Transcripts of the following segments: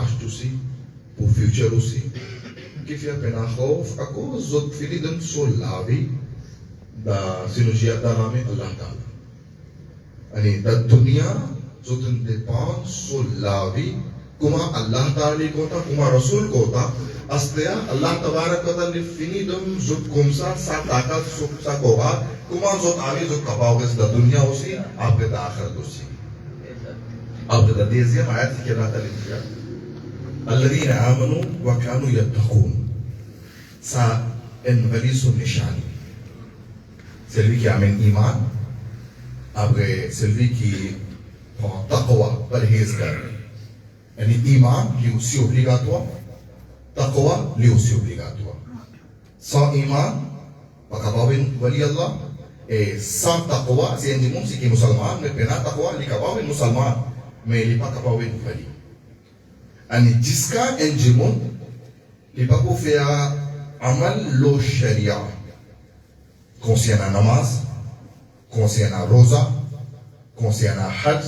past aussi, pour futur aussi. Qui fait peine à cause, à cause de fini d'un seul lavi, da synergie da name Allah Taala. Ani da dunia, zot dépend seul lavi, kuma Allah Taala kota, kuma Rasul kota, astea Allah Tabarak wa Taala fini d'un zot kumsa sa takat sa koha, kuma zot ami zot kapaoges da dunia aussi, après da akhirat aussi. Après da deuxième ayat qui est là dans الذين آمنوا وكانوا يتقون ça envahit son nishani. Celui qui amène iman, après celui qui prend taqwa, parhezgar. Et iman, lui aussi obligatoire, taqwa, lui aussi obligatoire. Sans iman, pas capable wali Allah, et sans taqwa, c'est un démon, c'est qui est musulman, mais pena taqwa, il est capable musulman, mais il n'est pas capable wali. Et jusqu'à un démon, il n'est pas pour faire amal lo sharia concernant namaz, concernant rosa, concernant hajj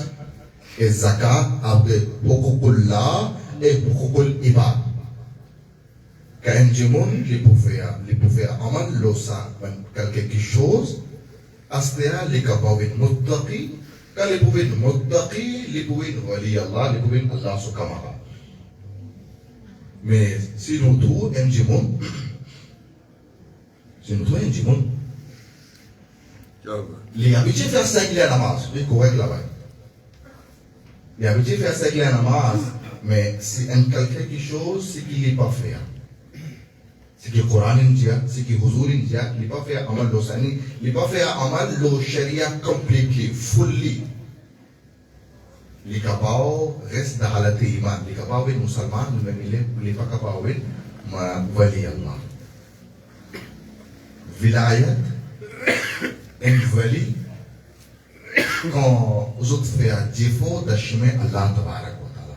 et zakat avec hukukullah et hukukul ibad. Quand un démon il peut faire amal lo ça quelque chose, à ce moment il est capable de muttaqi, quand il peut être muttaqi, il peut être wali Allah, il peut être Allah subhanahu. Mais si nous trouvons un démon, les habitués faire ça qu'il y a namaz, c'est correct là-bas. Les habitués faire ça qu'il y a namaz, mais c'est un quelque chose, c'est qu'il n'est pas fait. C'est que le Coran dit, c'est que le Huzur dit, il n'est pas fait amal lo sani, il n'est pas fait amal lo sharia completely, fully. Les capable reste dans la iman, les capable musulman, mais il n'est pas capable de wali Allah. Vilayat, un wali, quand vous autres faites un défaut de chemin Allah Tabarak wa Ta'ala.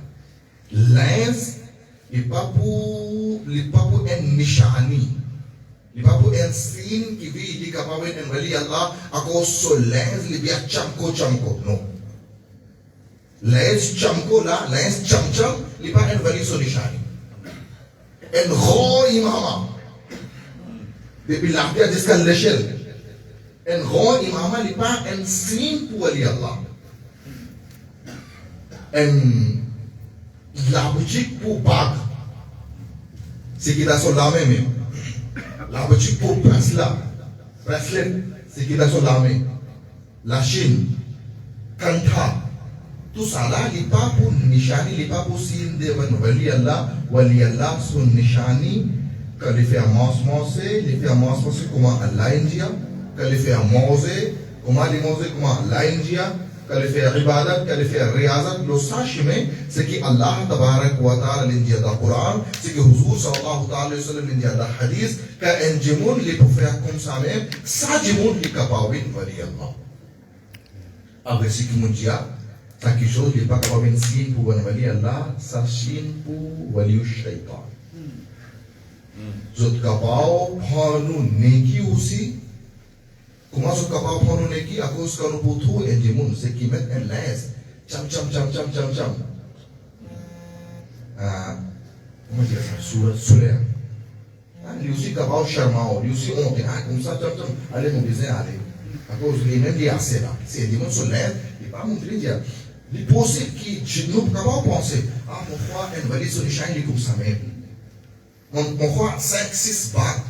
L'ins, il n'est pas pour un nishani, il n'est pas pour un signe qui vit, il est capable de wali Allah, à cause de l'ins, il est bien chamko, non. L'ins chamko là, l'ins cham, il n'est pas un wali sur nishani. Un grand imam. Depuis l'arrière jusqu'à l'échelle. Un grand imam n'est pas un signe pour Ali Allah. La boutique pour Bach, c'est qui est sur la main même. La boutique pour bracelet, c'est qui est sur la main. La Chine, Kanta, tout ça là, il n'est pas pour Nishani, il n'est pas pour signe de Wali Allah, son Nishani. Quand il fait un manger, comment Allah India. Quand il fait un manger, comment Allah India. Quand il fait un ibadat, quand il fait un riyazat, le sachement, c'est que Allah Tabarak wa Ta'ala l'India dans le Coran, c'est que Huzur sallallahu alayhi wa sallam l'India dans le hadith, qu'un djimoun il peut faire comme ça même, ça djimoun il est capable de wali Allah. Après ce qui me dit, ça quelque chose, il n'est pas capable de signe pour wali Allah, ça signe pour wali shaitan. Zot capable prendre neki aussi. Comment zot capable prendre neki à cause que nous pouvons trouver un démon, c'est qui met un linge. Cham. Comment dire ça? Solaire. Lui aussi capable charmant, lui aussi honte. Comme ça, cham. Allez, mon besoin, allez. À cause lui même il est assez là. C'est un démon solaire, il n'est pas montré dire. Il est possible que nous capable penser. Ah, mon foi, un valide sur les champs, il est comme ça même. On croit 5, 6 bacs,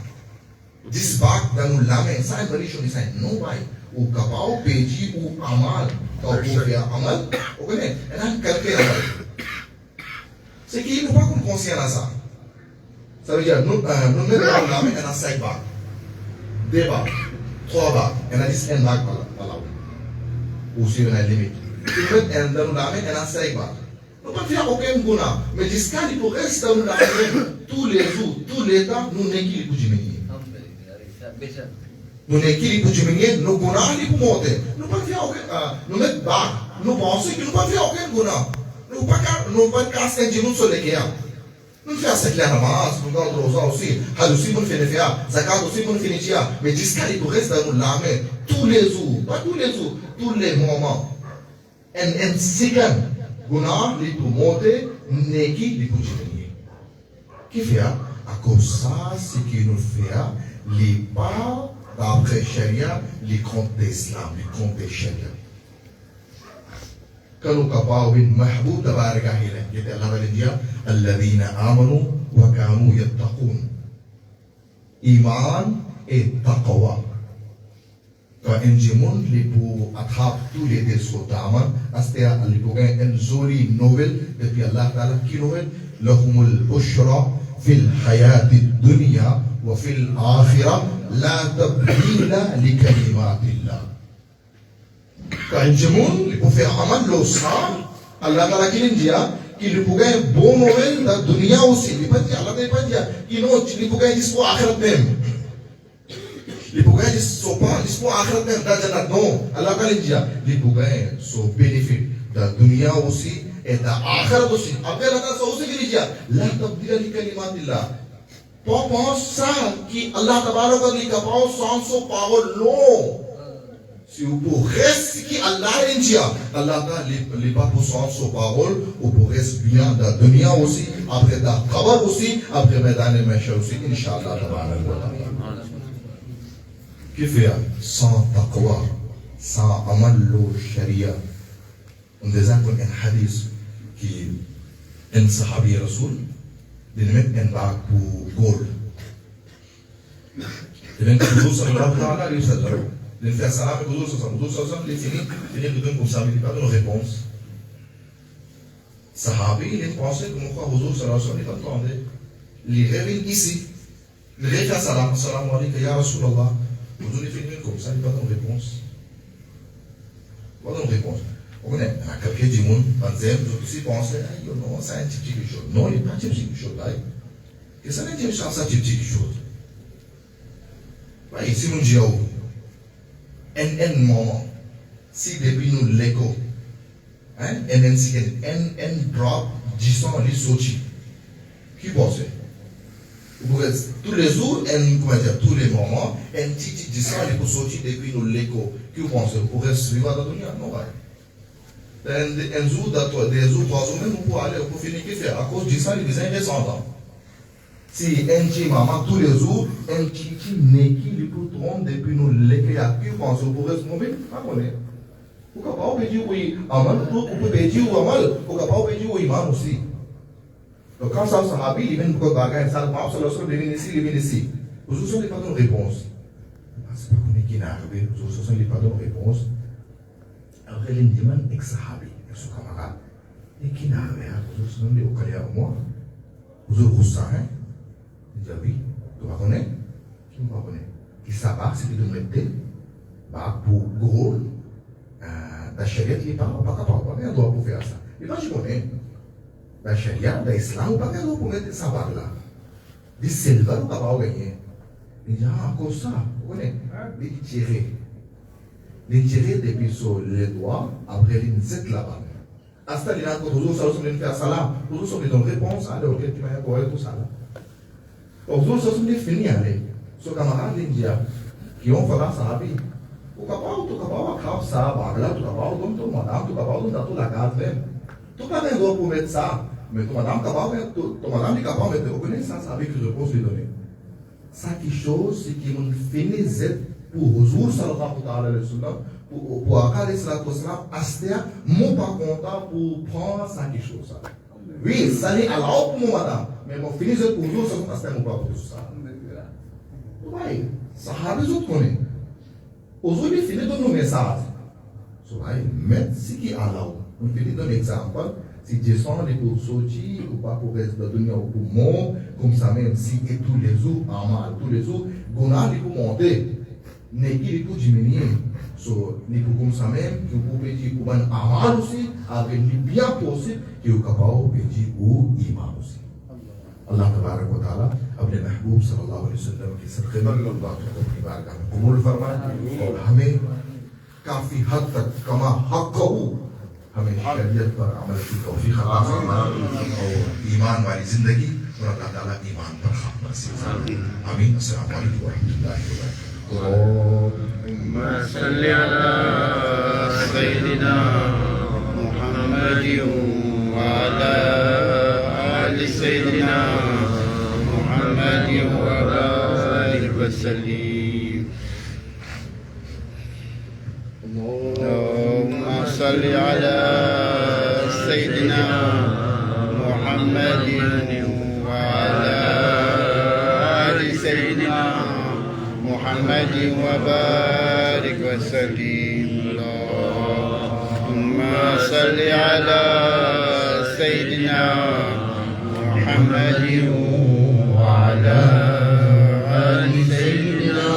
10 bacs dans le lamin, ça est valide sur les champs. Non, pas. Ou capable, ou pédi, ou amal. Quand on fait amal, vous connaissez. Et là, quelqu'un amal. C'est qu'il ne faut pas qu'on conscient à ça. Ça veut dire, nous mettons dans le lamin, il y a 5 bacs, 2 bacs, 3 bacs, il y en a 10, 1 bac par là. Ou si on a limite. Nous mettons dans le lamin, il y en a 5 bacs. Nous ne pouvons pas faire aucun guna. Mais jusqu'à il faut rester dans la tous les jours, tous les temps, nous n'avons qu'à pour diminuer. Nous n'avons qu'à pour diminuer, nos guna, ils pour monter. Nous ne pouvons pas faire aucun. Nous mettons bas. Nous pensons que nous ne pouvons pas faire aucun guna. Nous ne pouvons pas casser un djinn sur les guerres. Nous faisons ce clair namaz, nous gardons rosa aussi. Hajj aussi, nous faisons faire. Zakat aussi, nous faisons faire. Mais jusqu'à il faut rester dans la main tous les jours. Pas tous les jours, tous les moments. Un second. Guna, il peut monter, नेकी लिपुजी नहीं है किफिया akosa ce qui nous fait les pas d'après sharia les comptes d'islam les comptes de sharia كانوا كفاوين محبوب تبارك عليه يد الله ولديا الذين آمنوا وكانوا يتقون إيمان التقوى فإنجمون لبو أصحاب tous les descotaman أستيا لبوغين إنزوري نوبل depuis الله تعالى كي نوبل لهم البشرى في الحياة الدنيا وفي الآخرة لا تبديل لكلمات الله كإنجمون لبو في عمل لو صار الله تعالى كي نجيا कि लिपुगा bon novel da dunia aussi lipatia Allah ne patia कि नो लिपुगा जिसको आखिरत में लिपुगा जिसको आखिरत में दा जन्नत नो Allah का लिजिया लिपुगा so benefit da dunia aussi et da आखिरत aussi après Allah ça aussi की लिजिया la tabdila li kalimatillah तो pensa कि Allah तबारक व तआला का पाओ सांसों पाओ no si vous pourrez qui Allah india Allah ta les pas pour son parole ou pour rester bien dans la dunia aussi après dans qabr aussi après dans le mahshar aussi inchallah tabaraka wa taala qui fait sans taqwa sans amal lo sharia on disait qu'on un hadith qui un sahabi rasoul de mettre un bac pour gold de mettre pour sallallahu alayhi wa sallam de faire salam et Bouzou Sassam, les finit de donner comme ça, mais il n'y a pas de réponse. Sahabi, il est pensé que mon frère Bouzou Sassam n'est pas demandé. Il revient ici. Il fait salam, salam alaikum, ya Rasulallah. Bouzou, il finit comme ça, il n'y a pas de réponse. Pas de réponse. On connaît, un capier du monde, un zèbre, tout aussi pensé, non, c'est un type de chose. Non, il n'est pas un type de chose, là. Et ça n'est pas un type de chose. Ici, mon Dieu, en moment si depuis nous l'écho hein en si en drop disons les sorties qui pense tous les jours en comment dire tous les moments en petit disons les pour sortir depuis nous l'écho qui pense pour suivre dans la dunia non ouais en jour d'attendre des jours 3 jours même pour aller pour finir qui faire à cause disons les besoins récents si un petit maman tous les jours, un petit n'est qui lui pour tromper depuis nous l'écrit à qui pense pour rester mobile, pas connaître. Pourquoi pas on peut dire oui, amal, on peut dire oui amal, pourquoi pas on peut dire oui imam aussi. Donc quand ça s'habille, il vient pour bagarre, ça va absolument venir ici. Vous ne savez pas de réponse. C'est pas qu'on est qui n'a arrivé, vous ne savez pas de réponse. Alors il demande ex-sahabi, ex-camarade, et qui n'a arrivé, vous ne savez pas au au moi, vous avez ça, hein? Il dit oui, tu vas connaître. Qui ne va connaître? Qui s'abat, c'est de mettre pour gros, la charia, il n'est pas capable, il doit pour faire ça. Il va, je connais. La charia, l'islam, il pas capable pour mettre ça là. Il s'élève, il ne va pas gagner. Il dit, ah, comme ça, vous connaissez? Il tirer. Il tirer depuis sur les doigts, après il zette là-bas. À ce stade-là, quand vous allez faire ça là, vous allez donner réponse à l'autre qui m'a envoyé tout ça là. Aujourd'hui, ça sont des finis allez. Ce camarade indien qui ont fait ça abi. O capau, tu capau, a cap ça, bagla, tu capau, tu madame, tu capau, tu la case même. Tu pas même droit pour mettre ça, mais tu madame capau, tu madame est capable de reconnaître ça, ça avec que je pense lui donner. Ça qui chose, c'est qui m'ont fini z pour Huzur sallallahu alayhi wa sallam, pour accaler cela pour cela, astéa, mon pas content pour prendre ça qui chose. Oui, ça n'est alors pour moi madame. Mais mon fini c'est pour nous, ça ne passe pas pour tout ça. Oui, ça a des autres connaît. Aujourd'hui, il finit de nos messages. Mais ce qui est là, on finit d'un exemple. Si descend les pour sortir ou pas pour rester dans la dunia ou pour monter, comme ça même si et tous les jours, en mal, tous les jours, on a les pour monter, n'est qui pour diminuer. So, les pour comme ça même, que vous pouvez dire pour un amal aussi, avec les bien possible, que vous capable de dire ou iman aussi. Allah tabarak wa ta'ala अपने महबूब सल्लल्लाहु अलैहि वसल्लम की सदक़े में अल्लाह की बारगाह में कबूल फरमाए और हमें काफी हद तक कमा हक हो हमें शरीयत पर अमल की तौफीक अता फरमाए और ईमान वाली जिंदगी और अल्लाह ताला ईमान पर खात्मा नसीब फरमाए आमीन अस्सलाम वालेकुम व रहमतुल्लाहि व बरकातुहू सल्ली अला सय्यिदिना मुहम्मद व अला سيدنا محمد وبارك وسلم. اللهم صل على سيدنا محمد وعلى آل سيدنا محمد وبارك وسلم. اللهم صل على سيدنا محمد وعلى آل سيدنا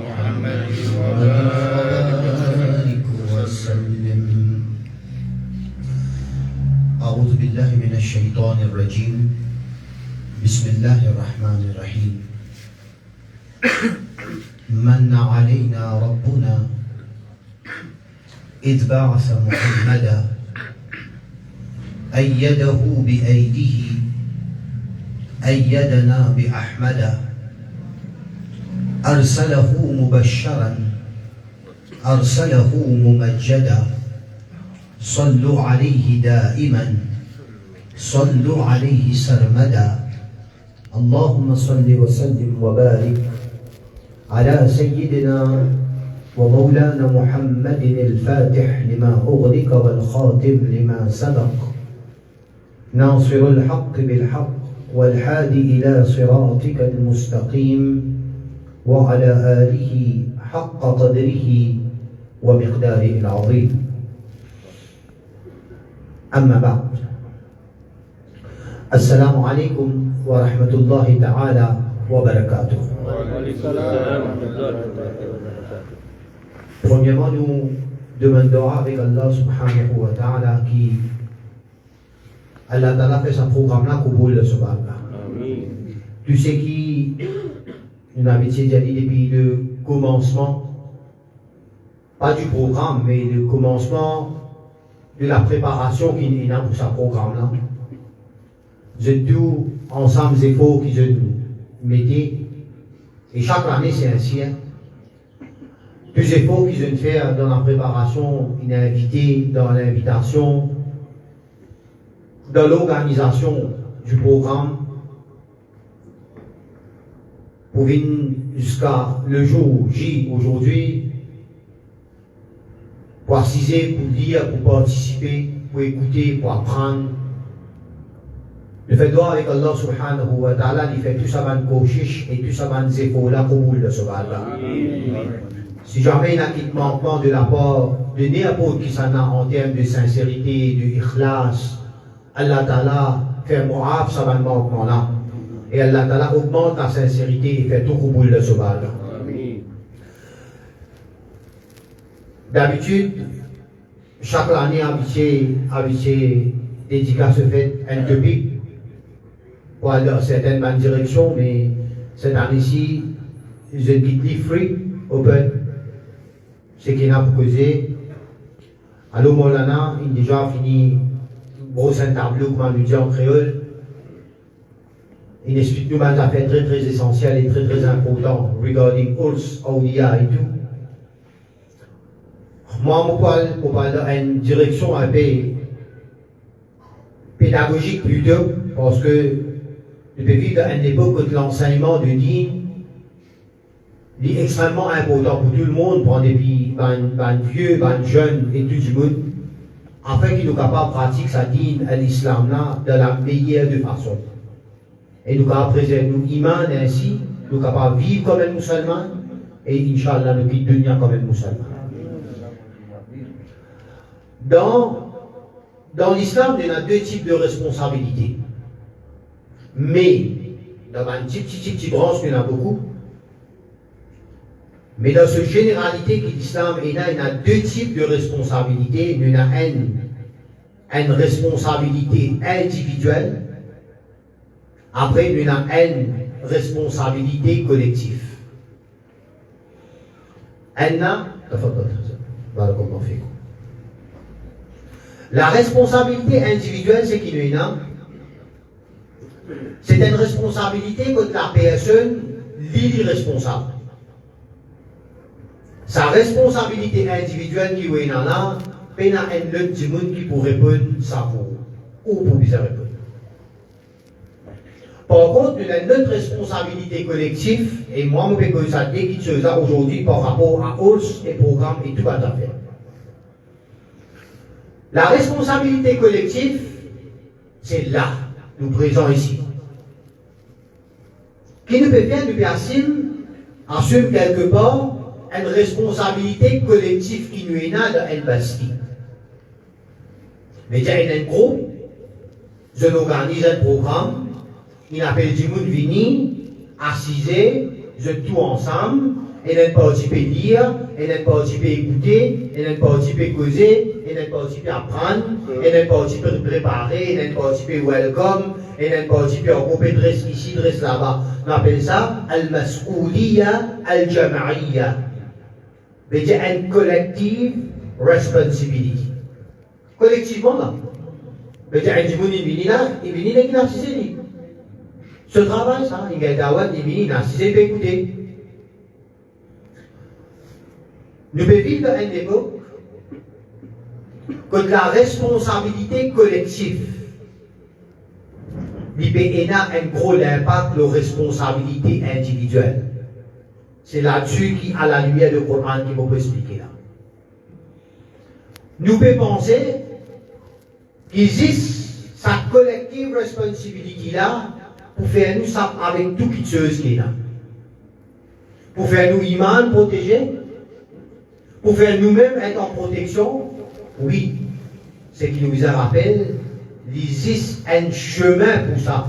محمد وبارك وسلم. أعوذ بالله من الشيطان الرجيم. بسم الله الرحمن الرحيم. من علينا ربنا إذ بعث محمدا أيده بأيديه أيدنا بأحمدا أرسله مبشرا أرسله ممجدا صلوا عليه دائما صلوا عليه سرمدا. اللهم صل وسلم وبارك على سيدنا ومولانا محمد الفاتح لما أغلق والخاتم لما سبق ناصر الحق بالحق والحادي إلى صراطك المستقيم وعلى آله حق قدره ومقداره العظيم. أما بعد، السلام عليكم ورحمة الله تعالى وبركاته. Premièrement, nous demandons avec Allah subhanahu wa ta'ala qui Allah ta'ala fait son programme là pour le subhanallah. Tu sais qui nous avons dit depuis le commencement, pas du programme, mais le commencement de la préparation qu'il y a pour ce programme là. Je tous ensemble les efforts qu'ils ont mis et chaque année c'est ainsi. Tous les efforts qu'ils ont fait dans la préparation, il est invité dans l'invitation, dans l'organisation du programme, pour venir jusqu'à le jour J aujourd'hui, pour assister, pour lire, pour participer, pour écouter, pour apprendre. Le fait droit avec Allah subhanahu wa ta'ala, il fait tout ça van kochish et tout ça van zéfo là pour le subhanallah. Si jamais il y a un manquement de la part de n'importe qui s'en a en termes de sincérité, de ikhlas, Allah ta'ala fait mu'af ça va le manquement là. Et Allah ta'ala augmente la sincérité et fait tout pour le subhanallah. D'habitude, chaque année, habitué dédicace fait un topic pour aller dans certaines bonnes directions, mais cette année-ci, je dis free, open. C'est qu'il y a pour causer. Allô Molana, il a déjà fini gros un tableau, comme on le dit en créole. Il explique nous un affaire très très essentiel et très très important regarding Urs, Aulia et tout. Moi, je parle d'une direction un peu pédagogique plutôt, parce que depuis vivre à une époque où l'enseignement de din est extrêmement important pour tout le monde, pour des vieux, des jeunes et tout le monde, afin qu'ils soient capables de pratiquer sa din à l'islam de la meilleure de façon. Et nous capables de préserver nos imams ainsi, nous capables de vivre comme un musulman, et Inch'Allah, nous quittons devenir comme un musulman. Dans l'islam, il y a deux types de responsabilités. Mais, dans une petite branche, il y en a beaucoup. Mais dans cette généralité que l'islam est là, il y a deux types de responsabilités. Il y en a une responsabilité individuelle. Après, il y en a une responsabilité collective. La responsabilité individuelle, c'est qu'il y en a. C'est une responsabilité que la personne l'irresponsable. Sa responsabilité individuelle qui est là, il y a un autre monde qui peut répondre ça pour ou pour bien répondre. Par contre, notre responsabilité collective, et moi, je peux ça quelque chose aujourd'hui par rapport à OLS et programme et tout à fait. La responsabilité collective, c'est là, nous présents ici. Qui nous peut faire, nous assume quelque part une responsabilité collective qui nous est là dans une bastille. Mais il y a un groupe, je organise un programme, il appelle du monde vini, assisé, je tout ensemble, et un parti peut lire, et un parti peut écouter, et un parti peut causer, et un parti peut apprendre, et un parti peut préparer, et un parti peut welcome, et un parti peut regrouper dresse ici, dresse là-bas. On appelle ça al-mas'ouliya al-jama'iyya. C'est-à-dire une collective responsibility. Collectivement là. C'est-à-dire un monde il vient là, il ce travail, ça, il y a d'awad, il vient, il peut écouter. Nous pouvons vivre dans une époque que la responsabilité collective il peut avoir un gros impact sur la responsabilité individuelle. C'est là-dessus qu'à la lumière du Coran qui vous peut expliquer là. Nous pouvons penser qu'il existe cette collective responsibility là pour faire nous ça avec tout qui chose qui est là. Pour faire nous iman protégés, pour faire nous-mêmes être en protection, oui, c'est qui nous rappelle, il existe un chemin pour ça.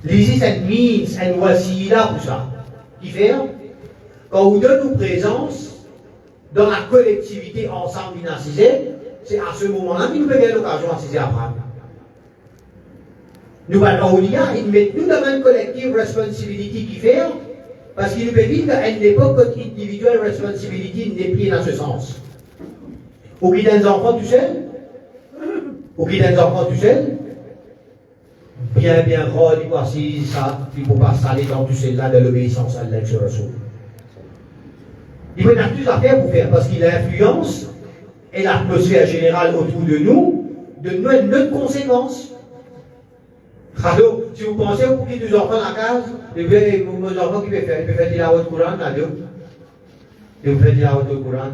Il existe un means, un wasila pour ça. Qui fait, quand on donne nos présences dans la collectivité ensemble financée, c'est à ce moment-là que nous pouvons avoir l'occasion d'assister à prendre. Nous allons ils mettent nous dans une collective responsibility qui fait, parce qu'il nous peut vivre à une époque où individual responsibility n'est plus dans ce sens. Ou qui des enfants tout seul, ou qui des enfants tout seul, bien grand, il voici ça, il ne faut pas s'aller dans tout cela de l'obéissance à l'ex-Rasoul. Il peut y avoir plus à faire pour faire, parce qu'il influence et l'atmosphère générale autour de nous, de notre conséquence. Alors, si vous pensez au qui des enfants à la case, et bien, vos enfants qui peuvent faire, ils peuvent faire la haute Coran, là, et vous faites la haute Coran.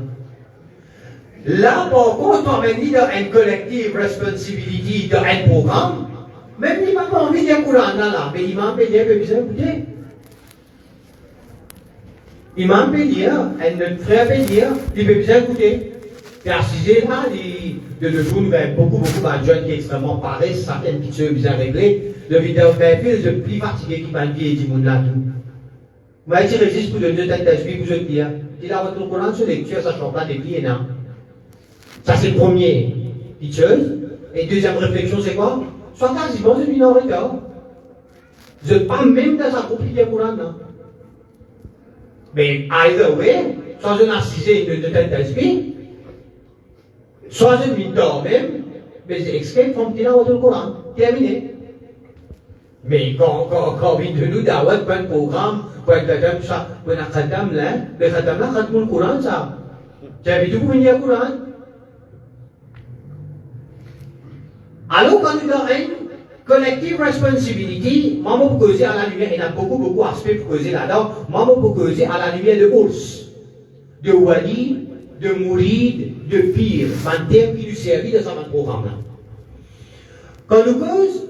Là, par contre, on dit dans une collective responsibility, dans un programme, même s'il n'a pas envie de dire Coran, là, mais l'imam peut dire, il peut écouter. L'imam peut dire, notre frère peut dire, il peut bien écouter. Et à ce sujet-là, de nos jours, nous avons beaucoup de jeunes qui sont extrêmement paresseux, certaines petites choses bien réglées. Le vidéo fait plus plus fatigué qui va vie et du monde là tout. Vous m'avez dit, résiste pour donner tête d'esprit, vous êtes bien. Il a votre Coran sur lecture, ça ne change pas des pieds, non. Ça, c'est le premier petite chose. Et deuxième réflexion, c'est quoi? Soit quasiment une minorité. Vous n'êtes pas même dans un groupe qui est Coran, non. Mais either way, soit un assisé de tête d'esprit, soit un mineur même, mais c'est escape from tilawat al-Coran. Terminé. Mais quand de nous d'avoir un programme, pour être là, tout ça, pour un khatam là, le khatam là, khatam le Coran, ça. Tu as vu tout pour venir au Coran? Alors, quand nous avons une collective responsibility, maman pour causer à la lumière, il y a beaucoup d'aspects pour causer là-dedans, maman pour causer à la lumière de Ours, de Wali, de Mourid, de Pire, un terme qui nous servit dans ce programme-là. Quand nous causons,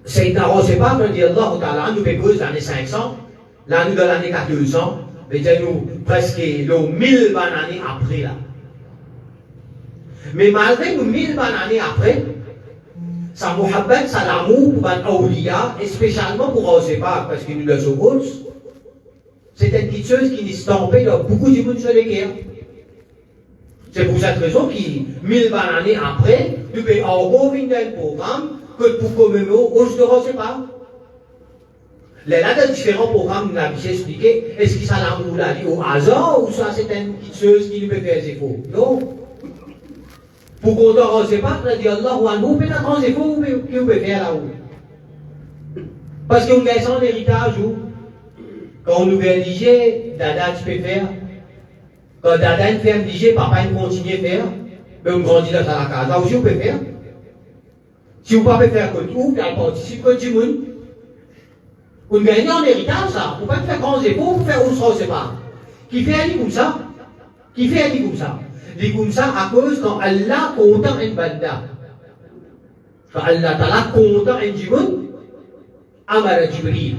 c'est n'arrosez pas, quand dit Allah, nous fait cause dans l'année 500, là nous dans l'année 400, mais nous presque 1000 années après là. Mais malgré nous 1000 années après, sa muhabbat, sa l'amour pour un awliya, et spécialement pour Osepa, parce que nous le sommes, c'est une petite chose qui nous stampée dans beaucoup de monde sur les guerres. C'est pour cette raison que 1000 années après, nous pouvons encore venir un programme que pour commémorer au de Osepa. Là, dans différents programmes, nous avons expliqué, est-ce que ça l'amour là dit au hasard, ou ça c'est une petite chose qui nous peut faire zéro? Non. Pour qu'on ne sait pas, on dit Allah ou Allah, mais la transition, vous pouvez faire là-haut. Parce qu'on gagne son héritage où, quand on nous fait liger, Dada, tu peux faire. Quand Dada nous fait liger, papa, il continue à faire. Mais on grandit dans la casa, aussi, on peut faire. Si vous ne pouvez pas faire comme tout, puis elle participe comme du monde. Vous gagnez en héritage, ça. Vous ne pouvez pas faire grands efforts pour faire où ça, c'est pas. Qui fait aller comme ça? Qui fait aller comme ça? Dit comme ça à cause quand Allah content une banda. Quand Allah Ta'ala content une jibun, Amara Jibril.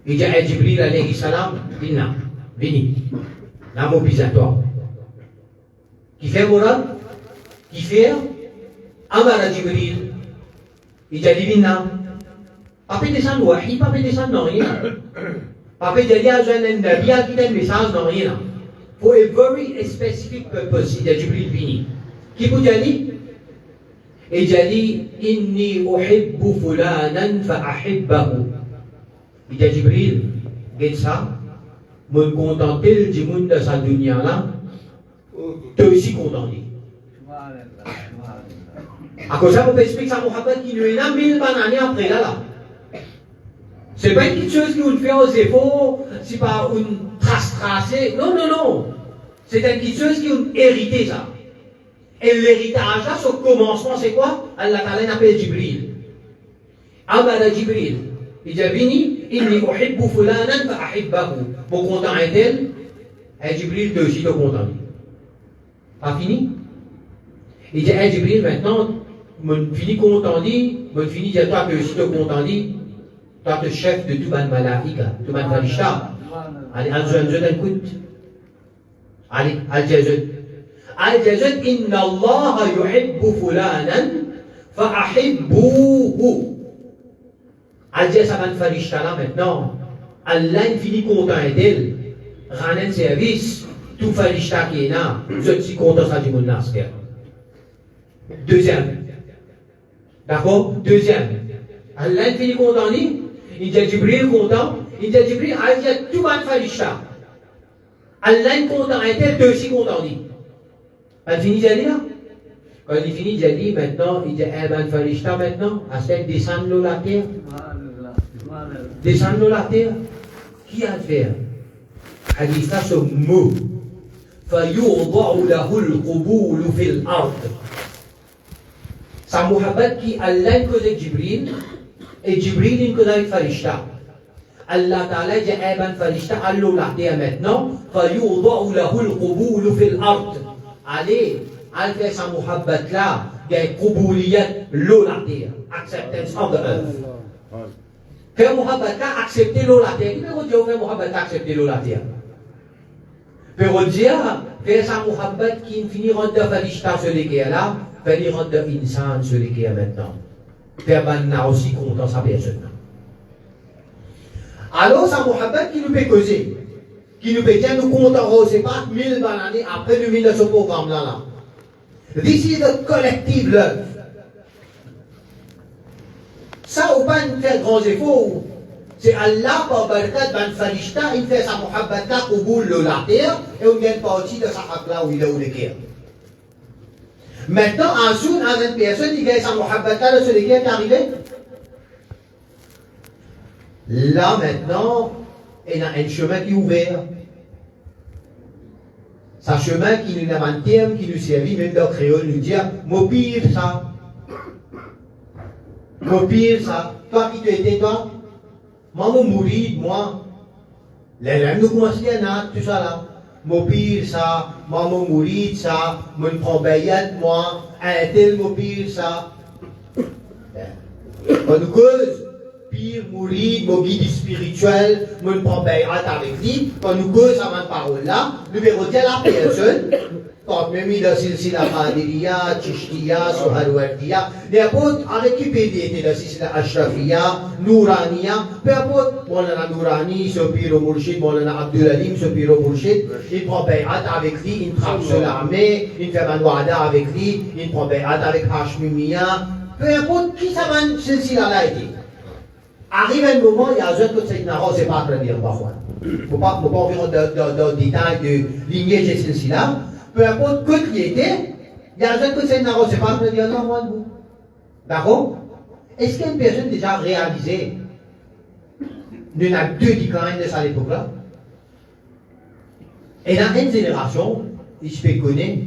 Il dit à Jibril alayhi salam, Vinna, vini. L'amour pisatoire. Qui fait moral? Qui fait? Amara Jibril. Il dit Vinna. Papa descend wahi, papa descend non rien. Papa dit à un nabi qui donne message non rien. For a very specific purpose, il dit Jibril vini. Qui peut dire? Il dit Inni uhibbu fulanan fa ahibbahu. Il dit Jibril, regarde ça, me contenter du monde de sa dunya là, tu es aussi content. À cause ça, vous pouvez expliquer ça, Mohamed, qui nous est là 1000 années après là. C'est pas une petite chose qu'on fait aux efforts, c'est pas une trace tracée. Non, non, non. C'est une petite chose qu'on hérité ça. Et l'héritage là, son commencement, c'est quoi? Allah Ta'ala appelle Jibril. Amara Jibril. Il dit Vini, inni uhibbu fulanan fa ahibbahu. Mon content est elle, et Jibril te aussi te content. Pas fini? Il dit Jibril, maintenant, mon fini content dit, mon fini dit toi que aussi te content dit, toi le chef de tout ban malaika, tout ban farishta. Allez, al-Jazud écoute. Allez, al-Jazud. Al-Jazud, inna Allah yuhibbu fulanan fa ahibbuhu. Al-Jazud, ça va te farishta là maintenant. Allah finit content d'elle. Ranen service, tout farishta qui est là, je suis content ça du monde là. Deuxième. D'accord? Deuxième. Allah finit content d'elle. Il dit Jibril content. Il dit Jibril, Allah tout va te farishta. Allah content d'elle, deux aussi content d'elle. Elle finit d'aller là. Quand il finit d'aller maintenant, il dit eh ben farishta maintenant, à celle descendre la terre. Descendre la terre. Qui a fait? Haditha ce mot. فَيُوضَعُ لَهُ الْقُبُولُ فِي الْأَرْضِ. Sa muhabbat qui Allah connaît Jibril et Jibril connaît Farishta. Allah Ta'ala dit eh ben Farishta, Allah la terre maintenant. فَيُوضَعُ لَهُ الْقُبُولُ فِي الْأَرْضِ. Allez, allez faire sa muhabbat là, il y a qubuliyat l'eau la terre. Acceptance of the earth. Faire muhabbat là, accepter l'eau la terre. Qui peut dire faire muhabbat là, accepter l'eau la terre? Peut dire, faire sa muhabbat qui finit rendre farishta celui qui est là, finit rendre insan celui qui est maintenant. Faire banna aussi content sa personne. Alors, sa muhabbat qui nous peut causer, qui nous peut dire nous compterons, c'est pas 1000 années après nous venir de ce programme là. This is the collective love. Ça, ou pas faire grands efforts. C'est Allah, par barakat, ban farishta, il fait sa muhabbata, au bout de la terre, et on vient partir de sa haqla où il est où le guerre. Maintenant, en dessous, dans une personne, il gagne sa muhabbata de ce qui est arrivé. Là, maintenant, il y a un chemin qui est ouvert. C'est un chemin qui nous a un terme, qui nous servit, même dans le créole, nous dit, mon pire ça. Mon pire ça. Toi qui tu étais, toi, maman mourir, moi. Les gens nous commencent à tout ça là. Mon pire ça, maman mourir ça, mon prend bayat, moi, un tel mon pire ça. Quand nous cause, pire mourir, mon guide spirituel, mon prend bayat avec lui, quand nous cause à ma parole là, nous verrons dire la personne. Quand même il a silsila Qadiriya, Chishtiya, Suharwardiya, les apôtres en équipe étaient la silsila Ashrafiya, Nouraniya, peu importe, Moulana Nourani, Sopiro Mourchid, Moulana Abdulalim, Sopiro Mourchid, il prend bayat avec lui, il trappe sur l'armée, il fait manouada avec lui, il prend bayat avec Hashmimiya, peu importe qui ça va silsila là été. Arrive un moment, il y a un autre c'est c'est pas très bien, parfois. Faut pas entrer dans le détail de lignée de silsila. Peu importe que qui était, il y a un jeune que c'est narrow, c'est pas un dire non, moi, vous. D'accord? Est-ce qu'une personne déjà réalisé, il y en a deux déclins de ça à l'époque-là? Et dans une génération, il se fait connaître,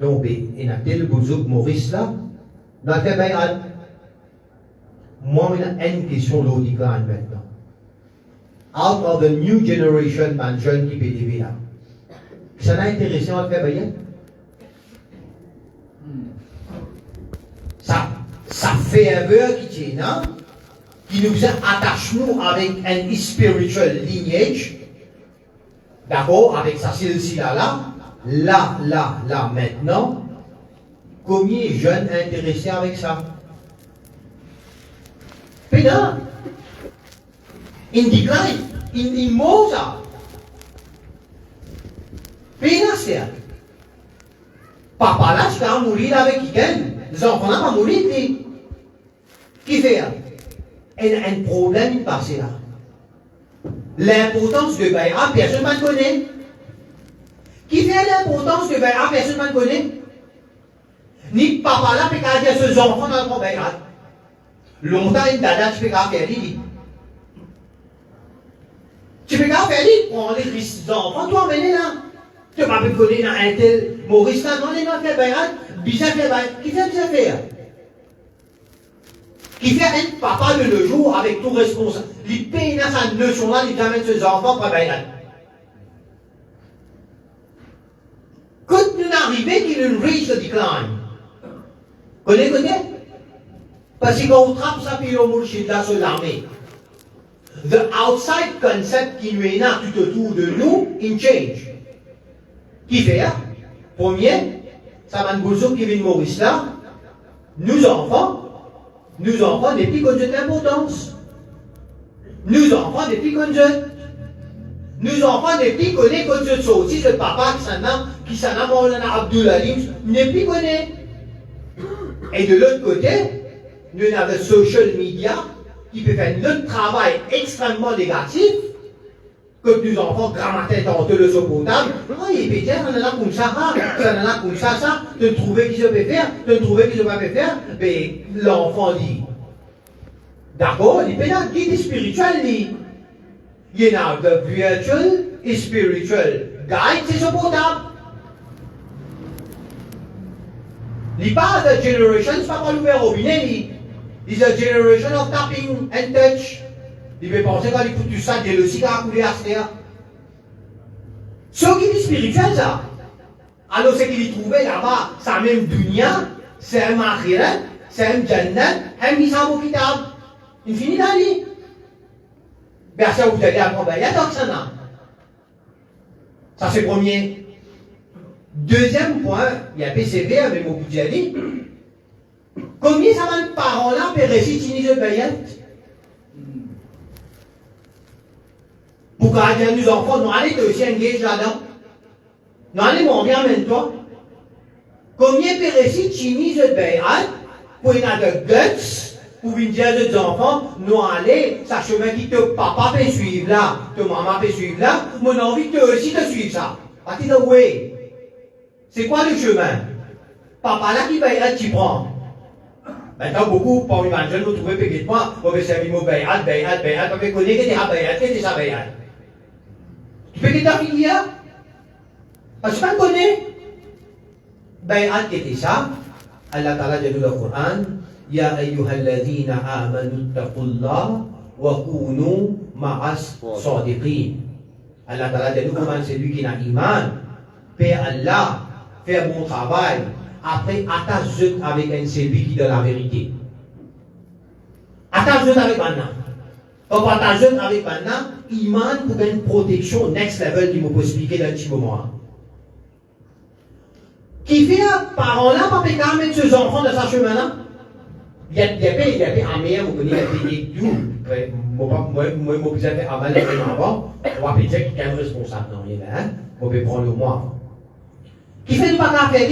donc, il y a tel Bouzouk Maurice là, Dans le bayat, moi, j'ai une question logique maintenant. Out of the new generation, man jeune qui peut lever là. Ça n'a intéressant à faire bayat? Ça fait un beurre qui tient, qui nous attache nous avec un spiritual lineage, d'accord, avec sa silsila là, maintenant, combien de jeunes intéressés avec ça? Pédant, in decline, in mosa, pédant c'est. Papa là, tu vas mourir avec quelqu'un, les enfants là vont mourir, qui fait? Il y a un problème passé là. L'importance de Bayra, personne ne connaît. Qui fait l'importance de Bayra, personne ne connaît. Ni papa là, peut dire ses enfants dans le Bayra. Longtemps, une dada, tu peux faire lui. Tu peux faire lui, prendre les enfants, toi, venez là. Tu ne peux pas connaître un tel Maurice là, non, il a fait Bayra, bizarre fait Bayra. Qui fait bizarre faire? Qui fait un papa de le jour avec tout responsable. Il paye dans sa notion là, il amène ses enfants pour Bayra. Quand nous arrivons qu'il nous reach the decline, connaissez? Parce que quand on trappe ça, puis on mouche là sur l'armée. The outside concept qui nous est là tout autour de nous, in change. Qui fait? Premier, ça va nous qui vient Maurice là, nous enfants, depuis qu'on jette l'importance. Nous enfants, depuis qu'on jette. Nous enfants, depuis qu'on est qu'on jette sorti, ce papa qui s'en a Maulana Abdul Alim, depuis qu'on est. Et de l'autre côté, nous avons le social media qui peut faire notre travail extrêmement négatif, que nous enfants grammater dans le potable. Ah, il peut dire, on en a comme ça, on en a comme ça, de trouver qui se peut faire, de trouver qui se peut pas faire, mais l'enfant dit, d'accord, il peut dire, guide spirituel, il y a the virtual et spiritual guide, c'est ce potable. Il parle de generation, c'est pas l'ouvert robinet, il is a generation of tapping and touch. Il veut penser quand il fout du sac de le cigare à couler à se faire. Ce qui est spirituel, ça. Alors, ce qu'il y trouvait là-bas, c'est la même dunya, c'est un makhirat, c'est un jannat, un misam au kitab. Il finit d'aller. Bien ça, vous allez apprendre, il y a tant que ça n'a. Ça, c'est le premier. Deuxième point, il y a PCV avec mon budget. Combien ça va de parents-là pour réciter le bayat? Pour garder nos enfants, nous allons aussi engager là-dedans. Nous allons bien en toi. Combien de récits chinis de bayat pour y avoir de guts pour dire aux enfants, nous allons, ça chemin qui te papa peut suivre là, te maman peut suivre là, mon envie te aussi de suivre ça. What is the way? C'est quoi le chemin? Papa là qui bayat, tu prends. Maintenant, beaucoup, parmi les jeunes, vous trouvez peut-être pas, vous avez servi mon bayat, vous avez connu que tu as bayat, que tu as bayat. Tu peux être affilié? Parce que tu connais. Bayat qui était ça, Allah Ta'ala dit dans le Coran, Ya ayyuhalladhina amanu taqullah wa kunu ma'as sadiqin. Allah Ta'ala dit comment c'est lui qui a iman, paix Allah, faire bon travail. Après, attache-toi avec un celui qui donne la vérité. Attache-toi avec maintenant. Quand attache-toi avec maintenant, iman pour une protection next level qui me peut expliquer dans un petit moment. Qui fait parents-là, pas pécar mettre ses enfants dans sa chemin-là? Il y a des amis, vous connaissez, il y a des tout. Moi, je vous ai fait aval avant. On va dire qu'il y a un responsable. Non, il y a un. On peut prendre le moi. Qui fait pas qu'à faire?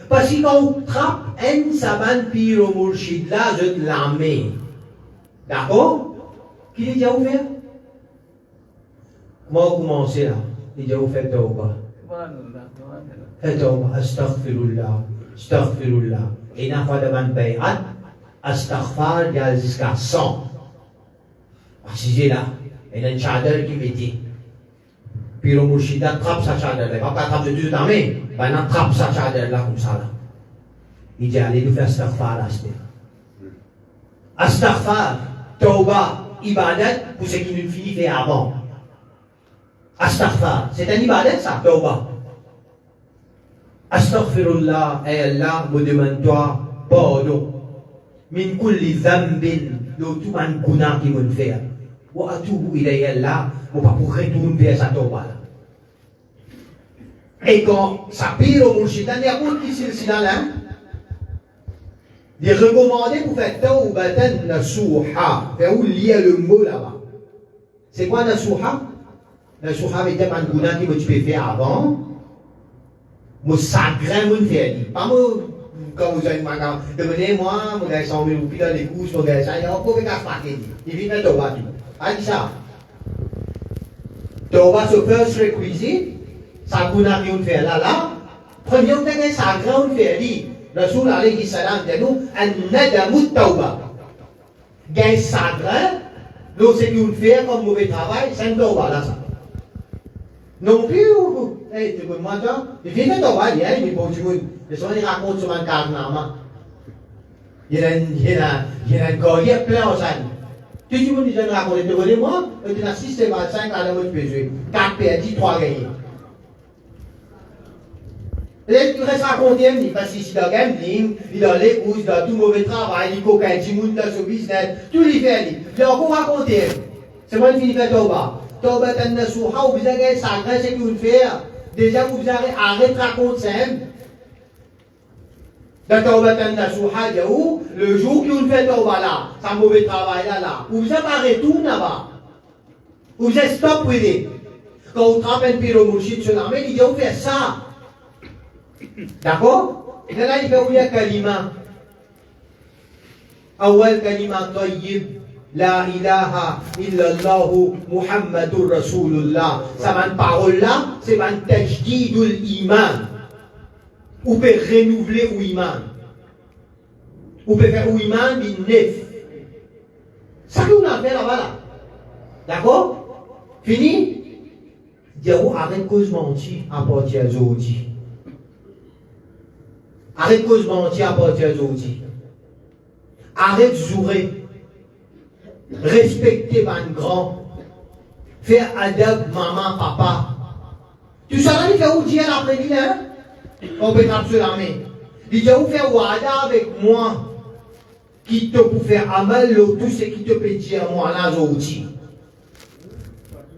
Parce que quand on trappe un saban pire au mourchid là, je l'armée. D'accord? Qui l'a déjà ouvert? Comment commencer là? Il a déjà ouvert Tauba. Fait Tauba, astaghfirullah, astaghfirullah. Et n'a pas de man bayat, astaghfar, il y a jusqu'à 100. Parce que j'ai là, il y a une chadar qui me dit. Puis le mourchida trappe sa chadar, il ne va pas trapper de toute l'armée. Ben, on trappe sa chadar là comme ça là. Il dit, allez nous faire astaghfar la semaine. Astaghfar, tauba, ibadat, pour ce qui nous finit fait avant. Astaghfar, c'est un ibadat ça, tauba. Astaghfirullah, et Allah me demande-toi pardon. Min kulli zambin, le tout man guna qui me fait. Wa atubu ilayya Allah, moi pas pour retourner vers sa tauba là. Et quand ça pire au mouchitan, il y a beaucoup qui s'il là, il est recommandé pour faire taubatan nasuha. Faire où lire le mot là-bas. C'est quoi nasuha? Nasuha veut dire un guna qui tu peux faire avant. Mon sacré mon fait. Pas moi, quand vous avez ma demandez-moi, mon gars 100 000 roupies dans les couches, mon gars ça, il y a un peu de casse paquet. Il vient de tauba. Ah, dis ça. Tauba, c'est le first requisite. Ça guna qui on fait là. Premier, on a un sacré on fait. Rasul alayhi salam dit nous, an-nadamu tauba. Gain sacré, nous c'est qu'on fait comme mauvais travail, c'est un tauba là ça. Non plus, tu peux moi toi, il vient de tauba, il y a une bonne chose. Les gens ils racontent sur un carnama. Il y a un collier plein en salle. Tu dis, les gens racontent, tu connais moi, tu as 6 et 25 à la mode pesée. 4 perdus, 3 gagnés. Il reste raconté, parce qu'il est dans le gambling, il est dans les courses, dans tout mauvais travail, il est coquin, il est dans son business, tout il fait. Il a encore raconté. C'est moi qui finis de Tauba. Tauba tan nasuha, vous avez ça, c'est que vous faites. Déjà, vous avez arrêté de raconter ça. Dans Tauba tan nasuha, il y a où le jour que vous faites Tauba là, c'est un mauvais travail là. Vous avez arrêté tout là-bas. Vous avez stop with it. Quand vous trappez un pyromouchide sur l'armée, il dit, vous faites ça. D'accord? Et là, il fait oublier kalima. Awal kalima tayyib. La ilaha illallah Muhammadur Rasulullah. Ça, une parole là, c'est un tajdidul iman. Vous pouvez renouveler l'iman. Vous pouvez faire l'iman bin nef. Ça qu'on a fait là-bas là. D'accord? Fini? Dire arrête cause mentir à partir d'aujourd'hui. Arrête cause mentir à partir d'aujourd'hui. Arrête de jouer. Respecter un grand. Faire adab maman, papa. Tu sais il fait où dire l'après-midi, hein? On peut taper sur l'armée. Il dit où faire wada avec moi. Qui te pour faire amal, tout ce qui te peut dire moi là aujourd'hui.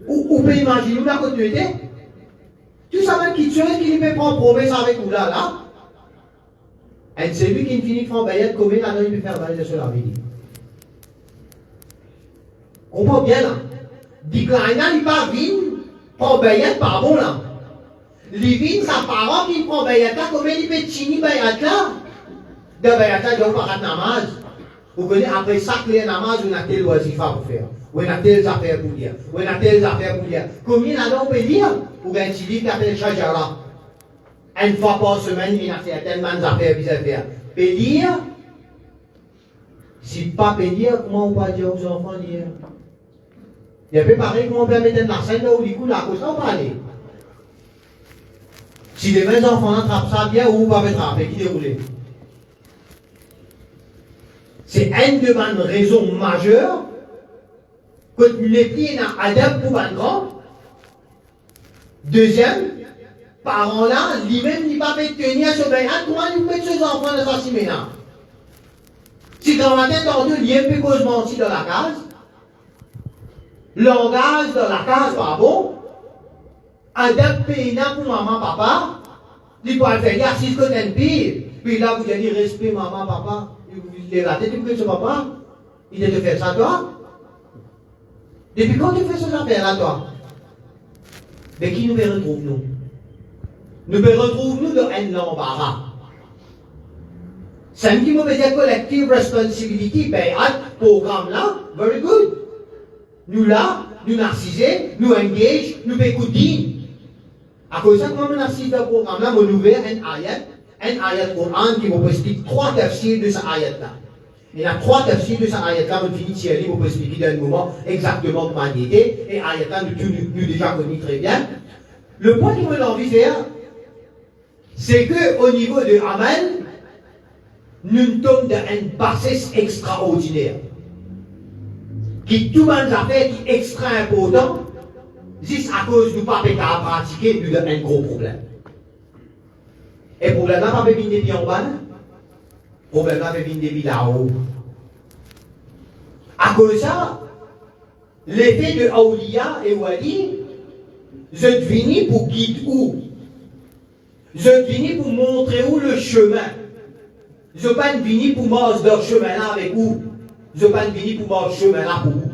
Ou peut imaginer la continuité. Tu sais qui tue, qui peut prendre promesse avec vous là. Et c'est lui qui finit de faire baillet, comment il peut faire baillet sur la vie. Comprends bien là. Déclinant, il pas vine, prend baillet par bon là. Livine, sa parent qui prend baillet là, comment il peut chiner baillet là. De baillet là, il doit faire namaz. Vous connaissez, après ça, que les namaz, on a tel oisifa pour faire. On a telles affaires pour dire. On a telles affaires pour dire. Combien là-dedans on peut dire? Ou bien tu dis qu'il appelle Shajara. Une fois par semaine, il a fait tellement d'affaires à faire. Pédir, si pas pédir, comment on va dire aux enfants dire? Il y a pas pareil comment on peut mettre un larcène là où du coup, là, à cause ça, on va aller. Si les 20 enfants attrapent ça bien, ou pas mettre avec qui dérouler? C'est une de mes raisons majeures que nous les pris un adab pour un grand. Deuxième, parents là, lui-même, il va pas tenir sur le comment il met ses enfants dans sa ciména. Si grand matin, tendu, il y a un peu cause menti dans la case, langage dans la case, pas bon, adab pénal pour maman, papa, il doit le faire, si c'est un pire, puis là, vous allez respect maman, papa, il est raté, tu peux ce papa, il est de faire ça, toi. Depuis quand tu fais ces affaires-là, toi? Mais qui nous retrouve, nous? Nous retrouvons nous dans un embarras. C'est un petit mot dire collective responsibility, ben, programme-là, very good. Nous là, nous narcisés, nous engage, nous écoutons. À cause de ça, comment on narcise le programme-là, on ouvre un ayat Coran qui vous explique 3 tafsirs de ce ayat-là. Il y a 3 tafsirs de ce ayat-là, on finit Thierry, vous expliquer dans un moment exactement comment il était, et ayat-là, nous déjà connus très bien. Le point que j'ai envie de faire, c'est qu'au niveau de Amal, nous sommes dans une bassesse extraordinaire. Qui tout le monde a fait qui est extra important, juste à cause du pas à pratiquer, nous avons un gros problème. Et le problème n'a pas venir depuis en bas, le problème n'a pas venir depuis là-haut. À cause de ça, l'effet de Aoulia et Wali, je devine pour guider où. Je devine pour montrer où le chemin. Je ne pas venir pour marcher dans le chemin là avec vous. Je ne pas venir pour marcher chemin là pour vous.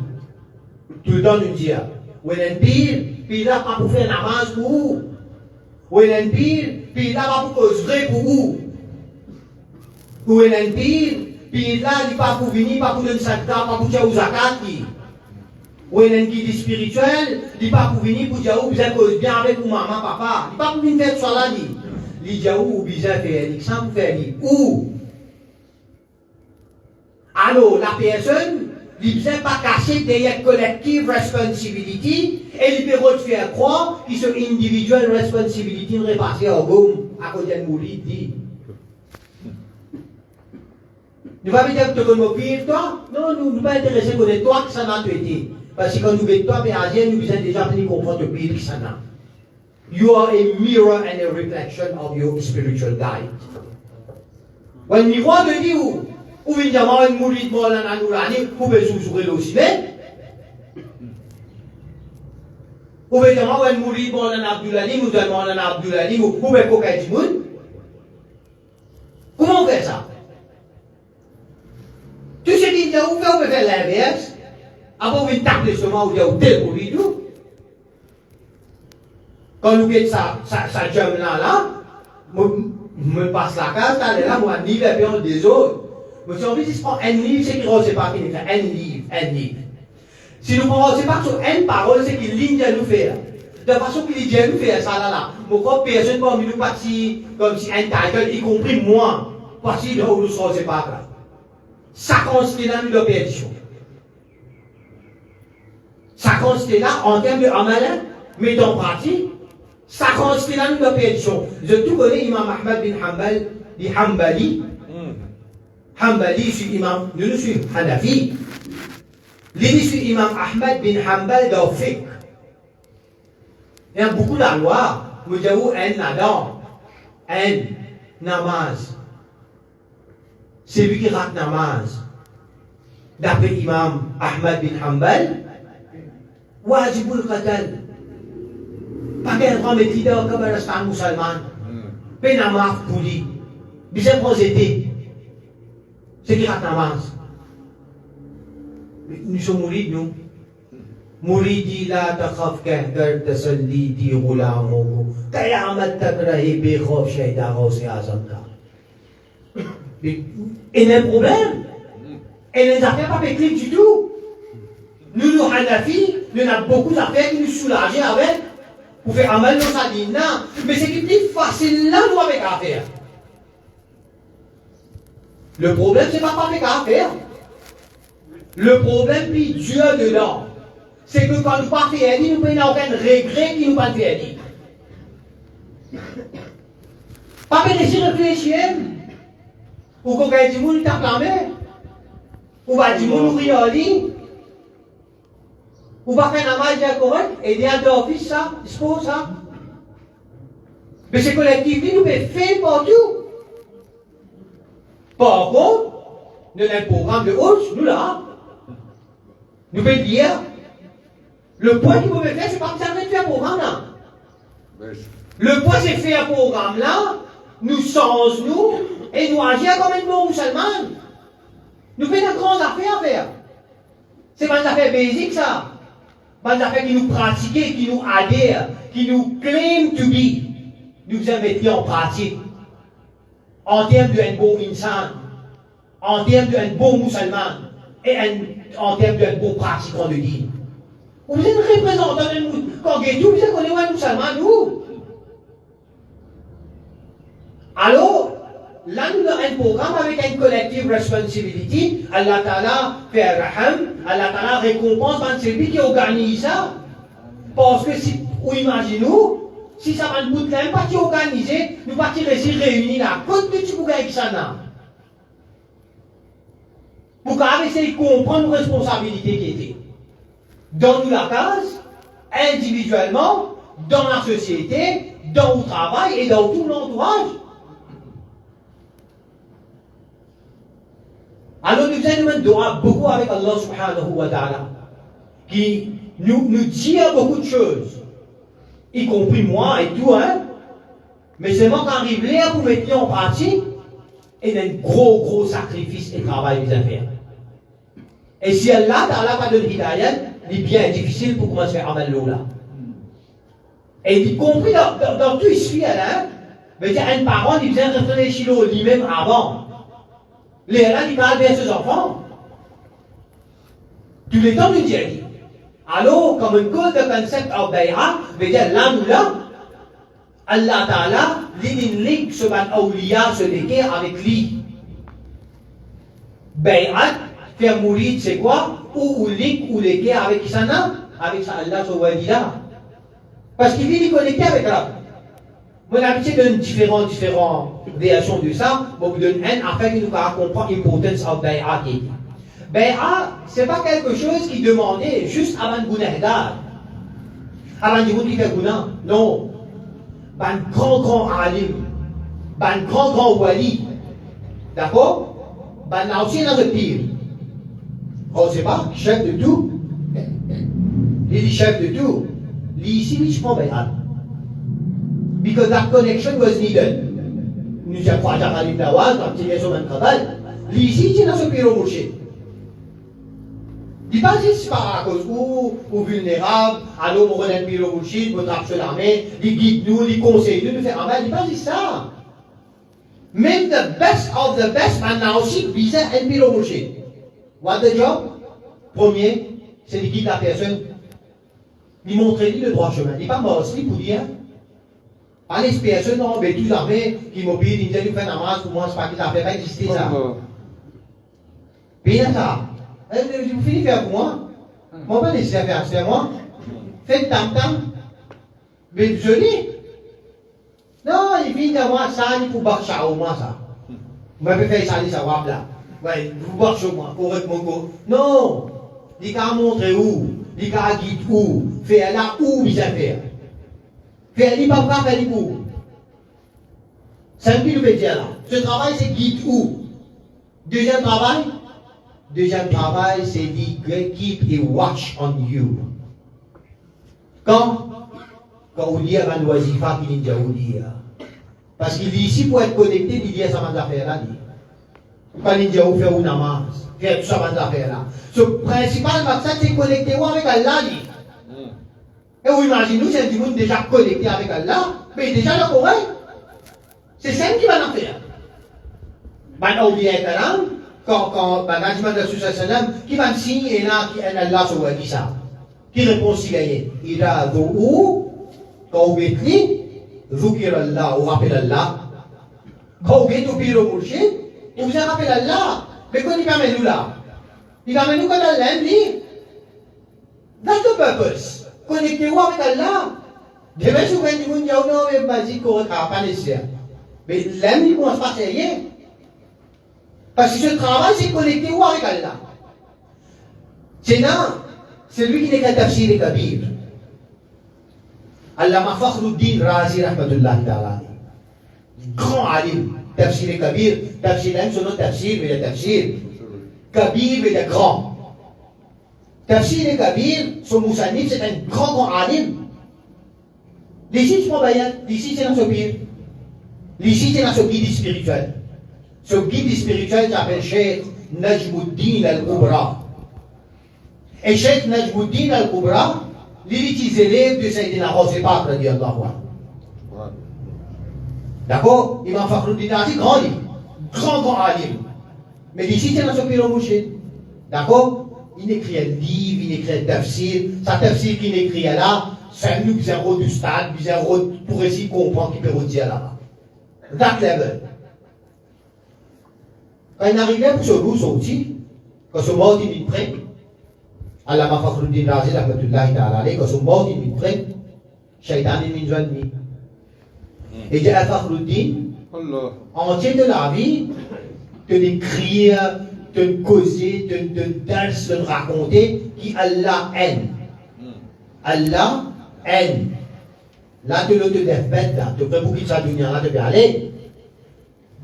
Tout le temps, nous disons, où est le pire, puis là, pas pour faire un avance pour vous. Où est le pire, puis là, pas pour œuvrer pour vous. Où est le pire, puis là, il pas pour venir, pas pour donner sadka, pas pour dire aux zakat. Où est le guide spirituel, il pas pour venir pour dire, vous êtes bien avec vous, maman, papa. Il pas pour venir faire ça là, il dit, où vous besoin faire, ça vous faire, où? Alors, la personne, il ne peut pas cacher derrière collective responsibility et il peut faire croire que ce individual responsibility ne repasse au gomme à côté de mourir, dit. Nous ne va pas dire que tu connais toi. Non, nous ne sommes pas intéressés à connaître toi que ça n'a pas été. Parce que quand nous voyons toi, mais nous besoin déjà de comprendre le pire que ça n'a. You are a mirror and a reflection of your spiritual guide. Le miroir de Dieu, ou évidemment, un mourir de Molana Nourani, vous pouvez souffrir aussi, ou évidemment, un mourir de Molana Abdoulani, ou de Molana Abdoulani, vous pouvez coquer du monde. Comment on fait ça? Tout ce qui dit, vous pouvez faire l'inverse, avant vous tapez le chemin, vous dites, tel mourir tout. Quand nous voyons ça jump là, me passe la case, là, moi, ni la période des autres. Mais si on veut dire un livre, c'est qu'il ne sait pas qu'il y a un livre. Si nous ne sait pas sur une parole, c'est qu'il ligne à nous faire. De façon qu'il dit à nous faire ça là. Mon corps, personne parmi nous parti comme si un title, y compris moi, parti de où nous ne sait pas là. Ça consiste là, nous, de perdition. Ça consiste là, en termes de amalin, mais en pratique, ça consiste là, nous, de perdition. Je tout connais Imam Ahmad bin Hanbal, dit Hanbali. Hanbali, je suis imam, nous nous sommes Hanafi. Lui, je suis imam Ahmad bin Hanbal dans le fiqh. Il y a beaucoup de lois. Nous avons un nadam, un namaz. C'est lui qui rate namaz. D'après imam Ahmad bin Hanbal, wajibul qatal. Pas qu'un grand métier comme un instant musulman. Penamar pour lui. Bien posé. C'est qui rate namaz. Nous sommes mourides, nous. Mouridi la takhaf kahtar tasalli di ghulamogo. Qayamat takrahi bi khof shahida ghawsi azam ka. Il y a un problème. Et les affaires pas pétriques du tout. Nous, nos Hanafi, nous avons beaucoup d'affaires qui nous soulagent avec. Pour faire amal nos sadina. Mais c'est qui plus facile là, nous, avec affaires. Le problème, c'est pas avec affaires. Le problème, puis Dieu dedans. C'est que quand nous pas fait nous n'avons aucun regret qui nous pas fait Pas réfléchir. Ou quand quelqu'un dit, nous tape la main. Ou va dire, nous rioli. Ou va faire un mal correct. Et il y a d'office ça, dispose ça. Mais c'est collectif, nous peut faire partout. Par contre, nous avons un programme de hausse, nous là. Nous pouvons dire, le point qu'il faut faire, c'est pas besoin de faire un programme là. Le point, c'est faire un programme là, nous changeons nous, et nous agir comme un bon musulman. Nous faisons de grandes affaires à faire. C'est pas une affaire basique ça. Pas une affaire qui nous pratiquent, qui nous adhèrent, qui nous claim to be. Nous faisons mettre en pratique. En termes d'un bon insan, en termes d'un bon musulman, et en termes d'un bon pratiquant de din. Vous êtes représentant de quand vous êtes qu'on est un musulman, nous. Alors, là, nous avons un programme avec une collective responsibility. Allah Ta'ala fait raham, Allah Ta'ala récompense celui qui organise ça. Parce que si, ou imaginez-nous, si ça va nous même pas organisé, nous pas réunis là, côte de Tchibouga et Xana. essayer de comprendre nos responsabilités qui étaient. Dans nous la case, individuellement, dans la société, dans le travail et dans tout l'entourage. Alors nous faisons une doigt beaucoup avec Allah subhanahu wa ta'ala, qui nous dit beaucoup de choses, y compris moi et tout, hein. Mais c'est moi qui arrive là pour mettre en pratique, et il y a un gros sacrifice et travail à faire. Et si Allah ta'ala pas donné hidayat, il est bien difficile pour commencer à faire amal là. Et y compris dans tout ce là, mais il y a un parent qui vient réfléchir lui-même avant. Les là, il parle bien à ses enfants. Tous les temps, il dit. Alors, comme un code de concept of bay'a, veut dire là ou là, Allah Ta'ala, l'idée se bat awliya, se déquer avec lui. Bay'at, faire mourir, c'est quoi? Ou lik, ou léquer avec qui ça n'a? Avec ça, Allah Ta'ala. Parce qu'il vit connecté avec Allah. Mon habitude donne différentes versions de ça. Bon, vous donne un afin que nous comprendre l'importance of bay'a. Bay'a, c'est pas quelque chose qui demandait juste avant le gunahgar. Avant le qui fait guna. Non. Un grand alim. Un grand wali. D'accord? Un ancien dans le pire. On ne sait pas, chef de tout. Il est chef de tout. Ici, je prends bay'a. Because that connection was needed. Nous avons croisé à l'île d'Awaz, dans le Télé-Soman Kabal. Ici, c'est dans ce pire mouché. Il n'est pas juste par cause ou vulnérable, allô, mon relève pire mouché, votre action l'armée, il guide nous, il conseille nous de faire un mal. Il n'est pas juste ça. Même the best of the best, maintenant aussi, vise un pire mouché. What the job? Premier, c'est de guider la personne. Il montre lui le droit chemin. Il n'est pas mort pour dire. Pas les personnes, non, mais tous armés qui mobilisent, ils disent, faire namaz, pour moi, c'est pas qu'ils n'avaient pas existé ça. Bien ça. Vous finissez faire pour moi. Moi, pas laisser faire, c'est moi. Faites tam-tam. Mais je dis. Non, il vient de moi, ça, il faut barcher au moins ça. Vous m'avez fait ça, ça va là. Ouais, vous barchez au moins, pour être mon go. Non. Il a montré où. Il a guidé où. Faire là où il a fait. Faire les papas, faire les bouts. C'est un peu le métier là. Ce travail, c'est guide où? Deuxième travail, c'est dit keep a watch on you. Quand on lit avant le wazifa qui n'est pas parce qu'il est ici pour être connecté, il dit à sa manne d'affaires là. Pas ninja ou faire une namaz, faire tout ça manne d'affaires là. Ce principal maqsad, c'est connecter avec Allah. Et vous imaginez, c'est un monde déjà connecté avec Allah, mais déjà le Coran, c'est ça qui va en faire. Ben, on dit quand Najman de Sallam, qui va signer là, qui est Allah sur ça, qui répond si gagné. Il a d'où, quand vous êtes li, Zukir Allah, ou rappelle Allah. Quand vous êtes au bureau mourchid, vous vous rappelez Allah. Mais quand il va nous là, il va nous quand Allah dit, that's the purpose. Connectez-vous avec Allah. Demain, si vous avez dit, vous n'avez pas dit qu'on ne va pas laisser. Mais l'âme, il commence pas à essayer. Parce que ce travail, c'est connectez-vous avec Allah. C'est là, c'est lui qui n'est qu'un tafsir et kabir. Allama Fakhruddin Razi rahmatullahi ta'ala. Grand alim, tafsir et kabir. Tafsir, son nom tafsir, mais le tafsir. Kabir, mais le grand. Tafsir et Kabir, son moussanif, c'est un grand alim. Ici, je prends Bayan, ici, c'est dans ce pire. Ici, c'est dans ce guide spirituel. Ce guide spirituel s'appelle Cheikh Najmuddin al-Kubra. Et Cheikh Najmuddin al-Kubra, il est élève de Sayyidina Ghawth-e-Pak, radiyallahu anhu. D'accord? Imam Fakhruddin Razi, grand alim. Mais ici, c'est dans ce pire mouché. D'accord? Il écrit un livre, il écrit un tafsir. Sa tafsir qu'il écrit là, c'est nous qui sommes du stade, qui sommes pour essayer de comprendre qu'il peut redire là-bas. That level. Quand il arrivait pour ce loup sorti, quand ce mort il est prêt, Allah m'a Fakhruddin Razi, quand ce mort il est prêt, Shaitan est mis joint de et dit à Fakhruddin, entier de la vie, de l'écrire, de causer, de dars, de raconter qui Allah aime. Allah aime. Là, tu le te défaites, là, tu peux pour qu'il s'adonne là, tu peux aller.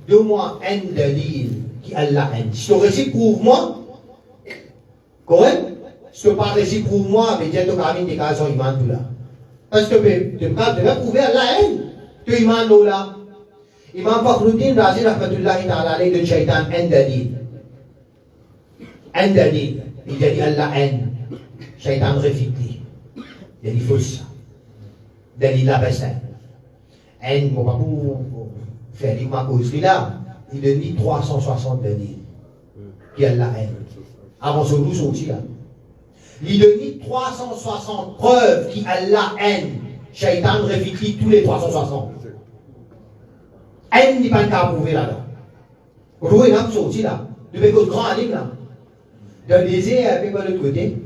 Donne-moi un dalil qui Allah aime. Si tu réussis, prouve-moi. Correct? Si tu n'as pas réussi, prouve-moi, mais tiens, tu as mis tes cas sur iman tout là. Parce que tu peux prouver Allah aime. Tu iman là. Imam Fakhruddin Razi rahmatullahi ta'ala alayhi de shaitan un dalil. Un dalil. Il a dit Allah aime. Shaitan réfute. Il a dit fausse. Dalil la baisse. Un, mon papa, faire les ma cause là. Il a dit 360 dalil. Qui Allah aime. Avant ce nous aussi là. Il a dit 360 preuves qui Allah aime. Shaitan réfute tous les 360. Un n'est pas qu'à prouver là-dedans. Vous est là, sorti là. Depuis que le grand alim là. Dans les désert, avec l'autre côté.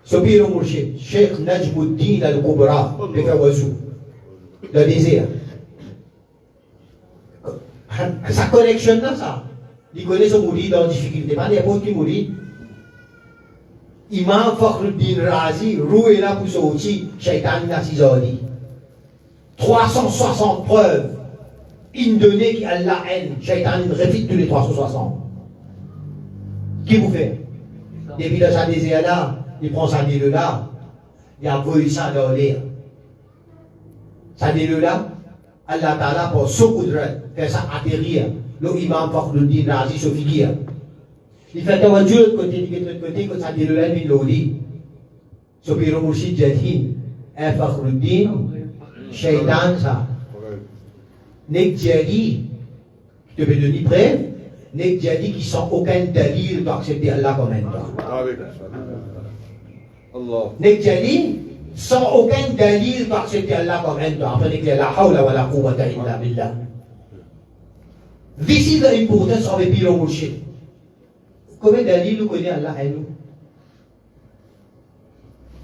Sopi le Mourchid, Cheikh Najmuddin al-Kubra, avec un oiseau. Dans le désert. Ça connexion là, ça. Il connaît son mourir dans la difficulté. Pas n'importe qui mourir. Imam Fakhruddin Razi, roué là pour sortir, Shaitan n'a pas dit. 360 preuves. Une donnée qui Allah aime. Shaitan réfute tous les 360. Qui vous fait? Depuis dans sa désert là, il prend sa déleu là, il a envoyé ça dans l'air. Sa déleu là, Allah Ta'ala pour son coudret, fait ça atterrir. Le imam Fakhruddin Razi se figure. Il fait un Dieu de côté, de l'autre côté, que sa déleu là, il l'a dit. Sopi le Mourchid Jadhin, un Fakhruddin, Shaitan ça. Nek Djali, tu peux donner preuve, Nek Djali qui sans aucun dalil d'accepter Allah comme un temps. Nek Djali sans aucun dalil d'accepter Allah comme un temps. Après, la hawla wa la quwwata illa billah. This is the importance of a pure worship. Combien de dalil nous connaît Allah à nous?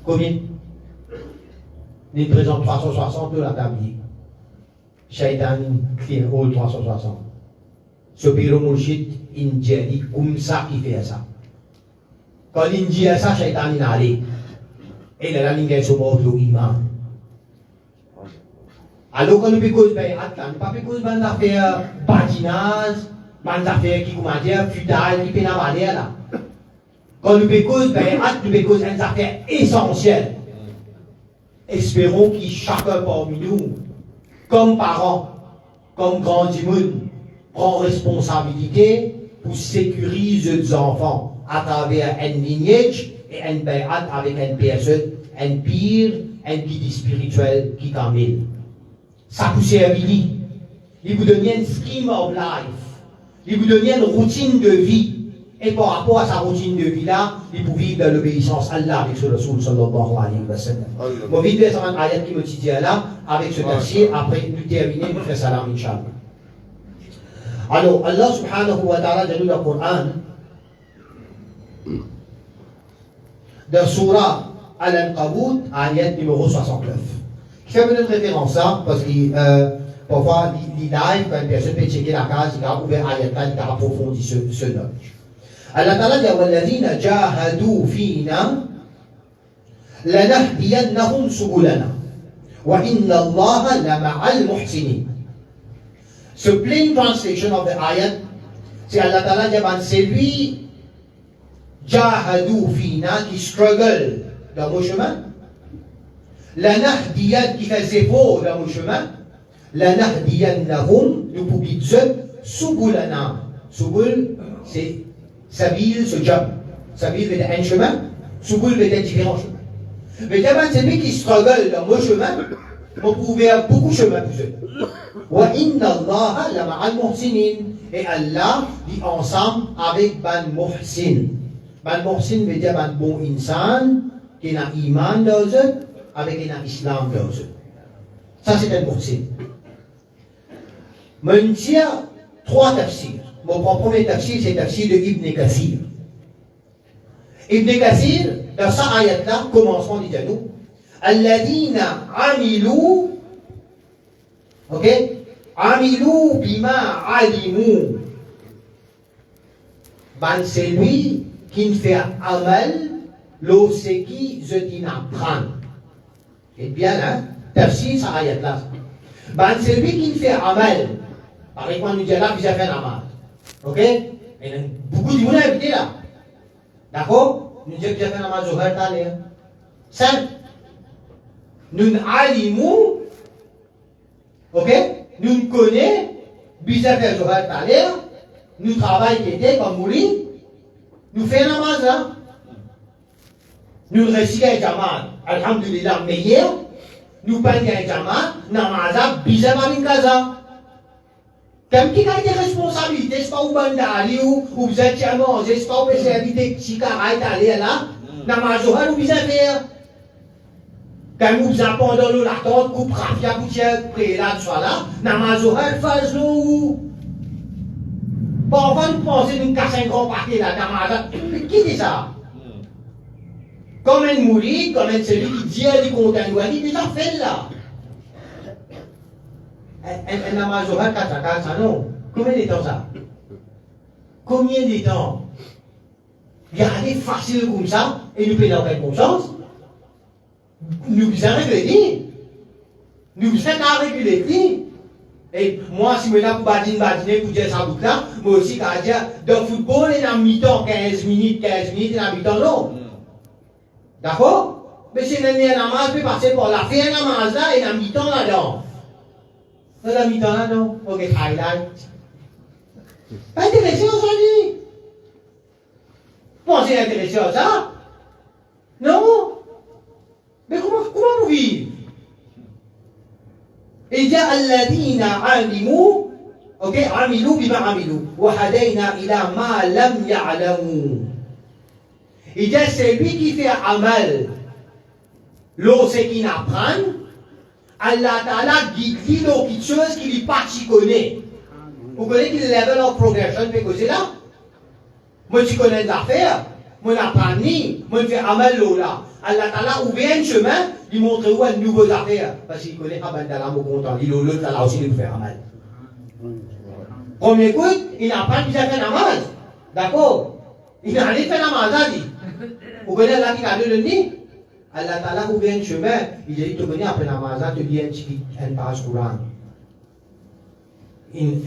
Combien? Il présente 360 de la table. Shaitan clean all 360. Ce pire Mourchid, il dit comme ça qui fait ça. Quand il dit ça, Shaitan il allait. Et là, il y a ce mot de l'imam. Alors, quand nous pécons, nous ne pas pécons dans l'affaire badinage, dans l'affaire qui, comment dire, futile, qui peut n'avoir là. Quand nous pécons, nous pécons dans une affaire essentielle. Espérons que chacun parmi nous, comme parents, comme grands immuns, prend responsabilité pour sécuriser les enfants à travers un lignage et un bayat avec une personne, un pire, un guide spirituel qui camille. Ça vous servir. Il vous donne un scheme of life. Il vous donne une routine de vie. Et par rapport à sa routine de vie là, il peut vivre dans l'obéissance à Allah avec ce Rasoul sallallahu alayhi wa sallam. Moi, vite, c'est un ayat qui me dit là, avec ce verset, après nous terminer, nous faisons salam, Inch'Allah. Alors, Allah subhanahu wa ta'ala dit dans le Coran, dans Surah Al-Ankabut, ayat numéro 69. Je fais une référence à, parce que parfois, les live, quand une personne peut checker la case, il a ouvert ayat là, il a approfondi ce knowledge. Allah Ta'ala dit وَالَّذِينَ جَاهَدُوا فِينَا لَنَهْدِيَنَّهُمْ سُبُلَنَا وَإِنَّ اللَّهَ لَمَعَ الْمُحْسِنِينَ. Ce plain translation of the ayat, c'est Allah Ta'ala dit c'est lui جَاهَدُوا فِينَا qui struggle dans mon chemin, لَنَهْدِيَنَّ qui fait ses efforts dans mon chemin, لَنَهْدِيَنَّهُمْ nous publions سُبُلَنَا. Subul, c'est Sabil, ce job. Sabil veut dire un chemin, Subul veut dire différents chemins. Mais d'abord, c'est lui qui struggle dans mon chemin, on peut faire beaucoup de chemins pour eux. Wa inna Allah la ma'al muhsinin. Et Allah dit ensemble avec ban muhsin. Ban muhsin veut dire ban bon insan, qui a iman dans eux, avec un islam dans eux. Ça, c'est un muhsin. Mais il y a 3 tafsirs. Mon premier tafsir, c'est le tafsir de Ibn Kathir. Ibn Kathir, dans sa ayat-là, commencement dit à nous, Alladina amilou, ok, amilou bima alimu. Ben, c'est lui qui fait amal, l'eau c'est qui je t'y apprend. Et bien, hein, tafsir, ça ayat là. Ben, c'est lui qui fait amal. Par exemple, nous disons là, il a fait amal. Ok? Et beaucoup de monde a invité là. D'accord? Nous disons qu'il a fait amal, je vais t'aller. Simple. Nous alimons, ok? Nous connaissons, bizarre faire je vais t'aller. Nous travaillons qui était comme Mouli. Nous faisons namaz là. Nous récitons un jamal. Alhamdulillah, meilleur. Nous prenons un jamal. Namaz, bizarre ma minkaza. Comme qui a des responsabilités, c'est pas où bandari ou vous êtes à manger, c'est pas où vous habitez Chikara et aller là. Namaz, ou bizarre faire. Quand vous appendez l'eau, la tente, coupe rafia, boutière, près là, soit là. Namaz, fasse l'eau. Parfois, nous pensons que nous cassons un grand paquet là, namaz. Qui dit ça? Comme un mourir, comme un celui qui dit à lui contre un doigt, il déjà fait là. Un namaz oral, ça non. Combien de temps ça? Combien de temps? Regardez facile comme ça, et nous payons aucune conscience. Nous besoin régler. Nous besoin qu'à réguler. Et moi, si je suis là pour badiner, pour dire ça bout là, moi aussi, quand je dis, dans le football, il y a un mi-temps, 15 minutes, il y a un mi-temps, non. D'accord? Mais si il y a un namaz, il peut passer par la fin de namaz là, il y a un mi-temps là-dedans. Il y a un mi-temps là-dedans. Ok, highlight. Pas intéressé aujourd'hui. Pensez intéressé à ça? Non. Mais comment vous vivez? Il dit alladhina alimu, ok, amilu bima amilu, wa hadayna ila ma lam ya'lamu. Il dit c'est lui qui fait amal, l'eau c'est qui n'apprend, Allah Ta'ala guide l'eau quelque chose qu'il n'est pas si connaît. Vous connaissez qu'il level of progression, mais c'est là. Moi je connais des affaires, moi n'apprends ni, moi je fais amal l'eau là. Allah Ta'ala ouvre un chemin, il montre où une nouvelle affaire. Parce qu'il connaît pas Bandala, mon content. Il l'autre là aussi, il peut faire mal. Premier coup, il n'a pas déjà fait namaz. D'accord? Il n'a rien fait namaz, là, dit. Vous connaissez là qui a deux le nid? Allah Ta'ala ouvre un chemin, il dit, tu venir après namaz, tu lis un page Coran.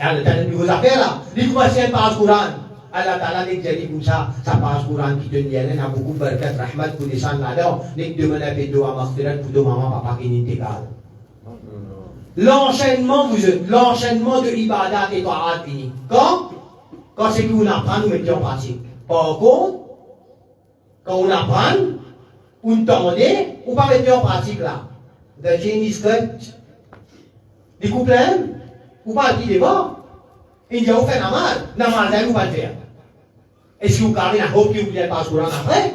Allah Ta'ala, une nouvelle affaire là. Il commence un page Coran. Allah Ta'ala nek jadi comme ça passe Quran qui te liane na beaucoup berkat rahmat pour descendre là-dedans nek demande un peu doa maghfirat pour de maman papa qui n'est égal. L'enchaînement de ibadat et ta'at fini. Quand c'est qu'on apprend, nous mettons en pratique. Par contre, quand on apprend, on tendait, on pas mettre en pratique là. The Chinese cut, les couples, ou pas le débat. Il dit, on fait namaz, on va le faire. Est-ce que vous avez la hope que vous n'êtes pas Quran après?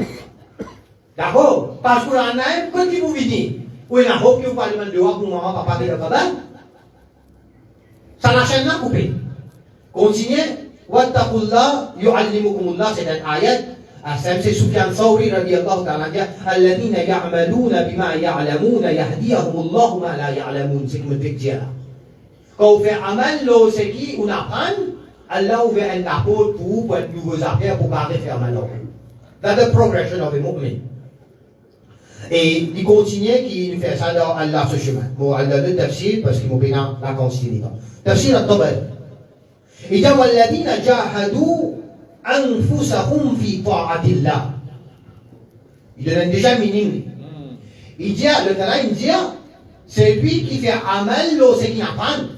D'accord? Pas Quran, quand vous venez, ou la hope que vous allez demander pour maman, papa, qui est là-bas? Ça n'a jamais coupé. Continuez. Wattaqullah, yu'allimukumullah, c'est un ayat. C'est Sufyan Thawri, radiyallahu ta'ala, alladhina ya'maluna bima ya'lamuna, yahdiyahumullahu ma la ya'lamun. C'est comme le dire. Quand on fait amal, c'est qui on apprend, Allah ouvre un apôtre pour de nouveaux affaires pour garder faire mal. That's the progression of a movement. Et il continue qu'il fait ça dans Allah ce chemin. Bon, Allah le tafsir parce qu'il m'a payé la quantité de temps. Tafsir al-Tabari. Il dit walladina jahadu anfusahum fi ta'atillah. Il donne déjà meaning. Il dit, le Tala, il dit, c'est lui qui fait amal, c'est qui apprend.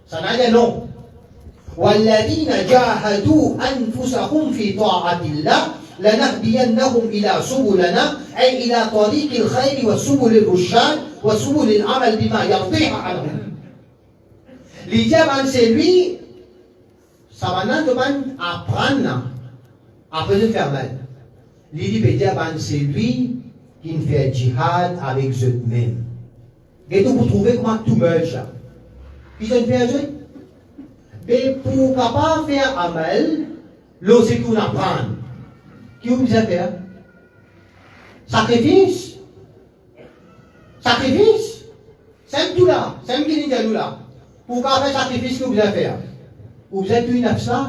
Ça n'a pas de nom. والذين جاهدوا أنفسهم في طاعة الله لنهدينهم إلى سبلنا أي إلى طريق الخير وسبل الرشاد وسبل العمل بما يرضيها عنهم. L'idée, c'est lui, ça va nous apprendre après de faire mal. L'idée, c'est lui qui fait djihad avec eux-mêmes. Et donc, vous trouvez comment tout meurt là. Ils ont fait un jeu. Mais pour capable faire amal, l'osé qu'on apprend, qui vous a fait? Sacrifice. Sacrifice. C'est tout là. C'est un qui dit là. Pour capable faire sacrifice que vous avez fait. Vous êtes une absence.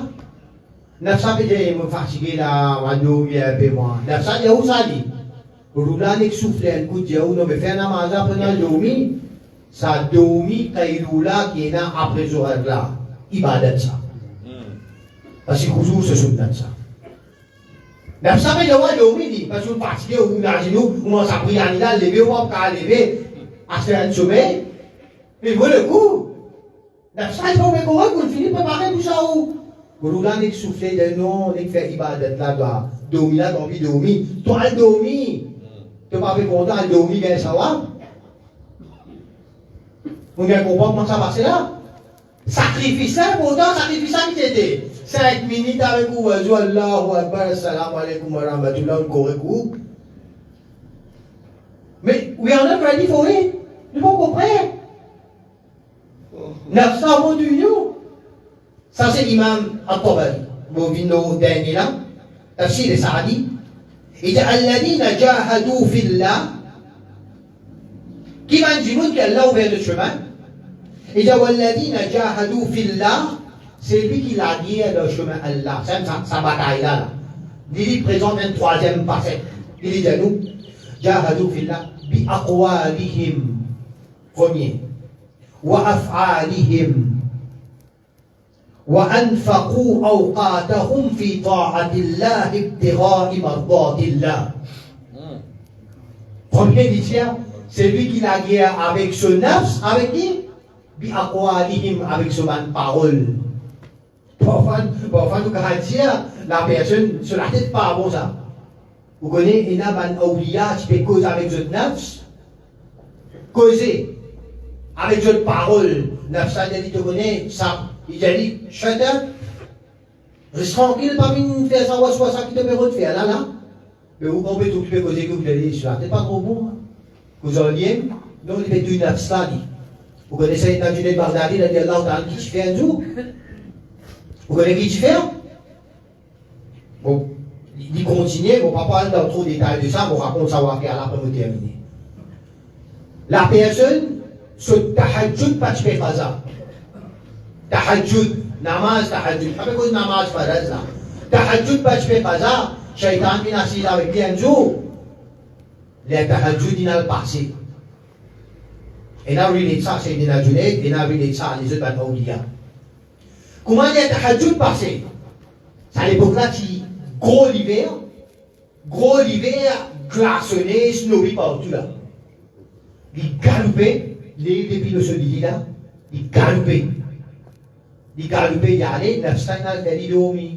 Nafsa pe je me fatigué là, ma dormi un peu moi. Nafsa je où ça dit? Roulant avec souffle un coup de où non me faire namaz pendant dormi. Ça dormi kailula qui est là après zohar là. Ibadat ça. Parce que toujours se soutient ça. Nafsa pe je vois dormi dit parce que fatigué ou imaginez ou on s'apprit à là lever ou pas lever à faire un sommeil. Mais voilà le coup. Nafsa il faut me correct pour finir préparer tout ça où. Roulant avec souffle de non, on fait ibadat là doit dormir là, t'as envie de dormir. Toi dormir. Tu n'as pas fait content de dormir, bien savoir. Vous bien comprendre comment ça passe là? Sacrifice là, pourtant, sacrifice là qui était. 5 minutes avec vous, Allahu Akbar, Assalamu alaikum wa rahmatullah, on correct vous. Mais, we are not ready for it. Nous ne comprenons pas. 900 mots d'union. Ça, c'est l'imam At-Tabari. Vous venez au dernier là. Tafsir de Saadi. إذا الذين جاهدوا في الله qui m'a dit qu'Allah ouvert le chemin. إذا والذين جاهدوا في الله c'est lui qui l'a dit dans le chemin Allah. C'est sa bataille là. Il présente une troisième facette. Il dit à nous جاهدوا في الله بأقوالهم premier وأفعالهم وأنفقوا أوقاتهم في طاعة الله ابتغاء مرضات الله. Premier dit c'est lui qui l'a guerre avec ce nafs, avec qui? Bi'aqwalihim, avec ce man parole. Parfois, nous dire la personne sur la tête pas bon ça. Vous connaissez, il y a un awliya qui peut causer avec ce nafs, causer avec cette parole. Nafs, ça dit, tu connais ça. Il a dit, chacun, reste tranquille, pas venir faire ça, soit ça qui te permet de faire là. Mais vous comprenez tout, tu peux causer que vous allez dire, c'est pas trop bon. Vous en liez, donc il fait une abstadi. Vous connaissez l'état du Baghdadi, il a dit Allah qui tu fais un jour. Vous connaissez qui tu fais? Bon, il continue, on ne va pas aller dans trop de détails de ça, on raconte ça, on va faire là pour nous terminer. La personne, ce tahajjud, pas de faire ça. Tahajjud, namaz, tahajjud. Avec quoi namaz faraz là? Tahajjud, pas de faire ça. Shaitan vient assis avec lui un jour. Le tahajjud, il a le passé. Et là, il ça, c'est une journée, et là, il ça, les autres vont oublier. Comment le tahajjud passé? C'est à l'époque là qui, gros l'hiver, glaçonné, snowy partout là. Il galopait, depuis le soleil là, il galopait. Il galopait, il allait, Nafsa n'a pas dit dormir.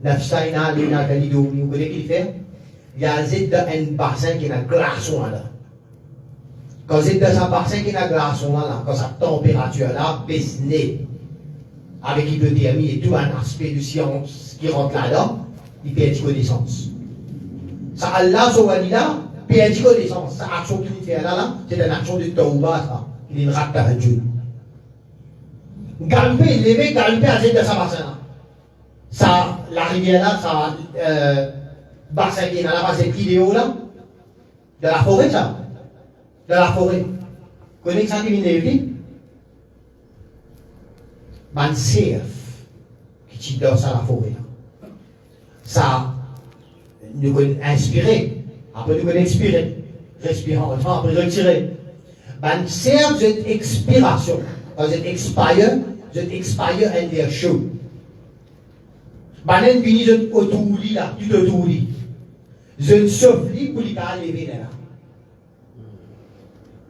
Nafsa n'a pas dit dormir. Vous connaissez ce qu'il fait? Il y a un bassin qui a un glaçon là. Quand c'est dans un bassin qui a un glaçon là, quand sa température là baisse net, avec l'hypothermie et tout un aspect de science qui rentre là-dedans, il perd connaissance. Ça, Allah, Sovalila, perd connaissance. Sa action qu'il fait là, c'est une action de tawbah, ça. Il est une rakta de Dieu. Galper, lever, galper à cette de sa bassin là. Ça, la rivière là, ça, bassin qui est là, cette vidéo là, de la forêt ça. De la forêt. Vous connaissez ça qui vient de dire? Man serve qui dans ça la forêt là. Ça nous connaît inspiré, après nous connaît expiré, respirant, après retirer. Man serve cette expiration, cette expire and their show. Man vini je autouli là, tu autouli. Je sauve pour les gars lever là.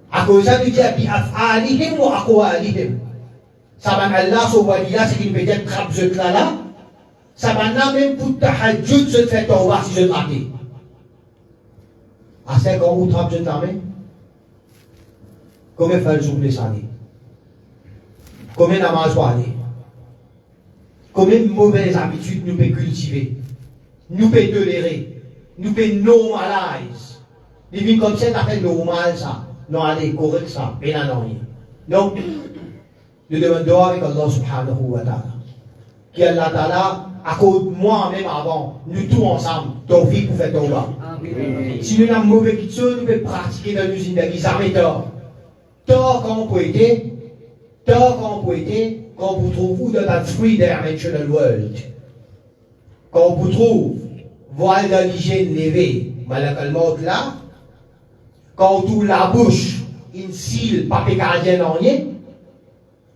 À cause ça, tu dis à af'alihim ou aqwalihim. Ça va Allah Sovalila, c'est qu'il peut être trappe je là. Ça va même pour tahajjud, je fais tawbah si je m'arrête. À 5 ans, vous trappe je t'amène. Combien fait le jour de l'année? Combien namaz par année? Combien de mauvaises habitudes nous pouvons cultiver? Nous pouvons tolérer? Nous pouvons normaliser? Les vies comme ça, ça fait normal ça. Non, allez, correct ça. Et là, non. Donc, nous demandons avec Allah subhanahu wa ta'ala. Qui Allah ta'ala, à cause de moi-même avant, nous tous ensemble, tawfiq pour faire tawbah. Si nous avons mauvais chose, nous pouvons pratiquer dans l'usine de Gizarme tort. Tort quand on peut aider, quand quand vous trouvez dans that three-dimensional world, quand vous trouvez voile de l'hygiène levée, malakal mot là, quand vous la bouche, une cile, pas pécadien en rien,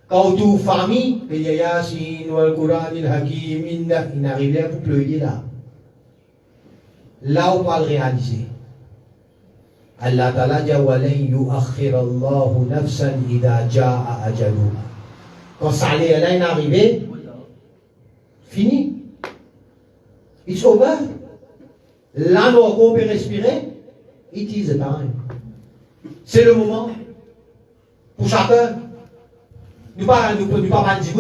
quand vous famille, il y a Yasin, le Coran, il Hakim, il n'arrive pas pour pleurer là. Là, on va le réaliser. Allah Ta'ala dit وَلَنْ يُؤَخِّرَ اللَّهُ نَفْسًا إِذَا جَاءَ أَجَلُهَا. Quand ça allait arriver, fini. It's over. Là, nous peut respirer. It is the time. C'est le moment. Pour chacun. Nous ne pouvons pas dire,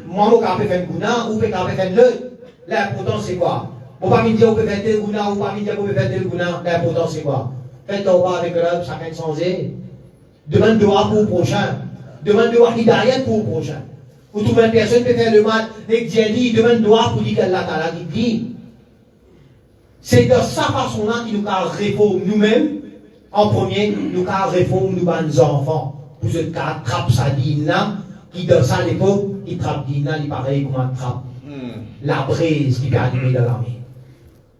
moi, je peux faire un gouna, ou je peux faire l'autre. L'important, c'est quoi? On ne peut pas me dire, on peut faire tel gouna, ou pas me dire, on peut faire tel gouna. L'important, c'est quoi? Faites au revoir avec l'homme, chacun sans aide. Demande dehors pour le prochain. Demande dehors hidayat pour le prochain. Vous trouvez une personne qui peut faire le mal, et qui demande dehors pour dire qu'Allah Ta'ala dit. C'est de sa façon-là qu'il nous réforme nous-mêmes. En premier, nous réforme nos enfants. Pour ce cas, trappe sa dîne là, qui dans ça l'époque, il trappe dîne là, il pareil comme un trappe. La braise qui peut animer dans l'armée.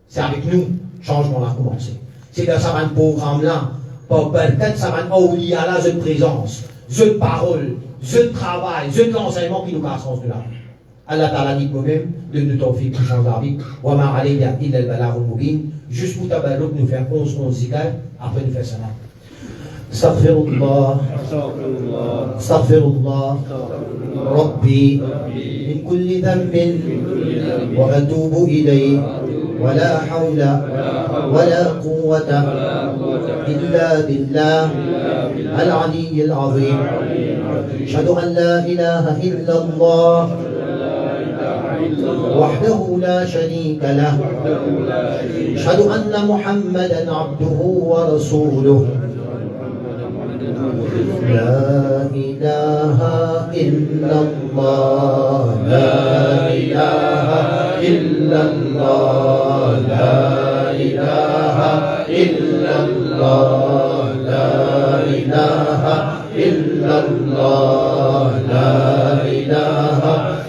C'est avec nous, changement a commencé. C'est dans ce programme-là, pour peut-être ça va oublier à la jeune présence, jeune parole, jeune travail, jeune enseignement qui nous casse sens de la vie. Allah Ta'ala dit nous-mêmes, de nous tawfiq qui change la vie. Wa ma alayya illa al-balagh al-mubin. Juste pour tabarruk, nous faire 11 zikr, après nous faire salat. Astaghfirullah, Astaghfirullah, Rabbi, min kulli dhanbin, wa atubu ilayhi. ولا حول ولا قوة إلا بالله العلي العظيم أشهد أن لا إله إلا الله وحده لا شريك له أشهد أن محمدا عبده ورسوله لا إله إلا الله لا إله إلا الله لا إله إلا الله لا إله إلا الله لا إله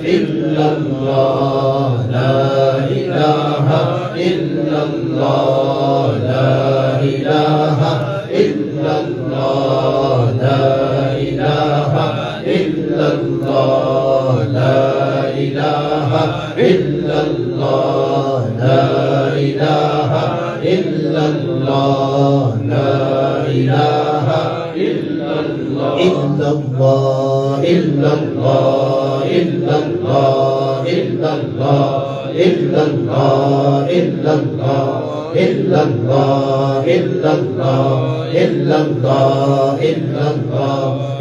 إلا الله لا إله إلا الله لا إله إلا الله لا إله إلا الله لا إله إلا الله لا إله إلا الله لا إله إلا الله إلا الله إلا الله إلا الله إلا الله إلا الله إلا الله إلا الله إلا الله إلا الله إلا الله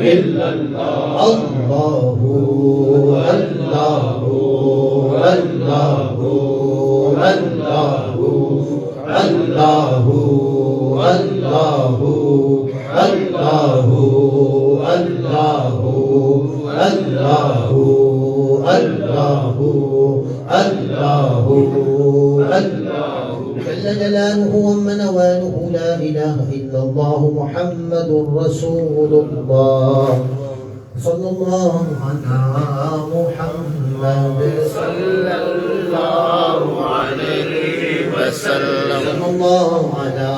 إلا الله الله الله الله الله الله الله الله الله الله الله الله جل جلاله ومنواله لا إله إلا الله محمد رسول الله صلى الله على محمد صلى الله عليه وسلم صلى الله على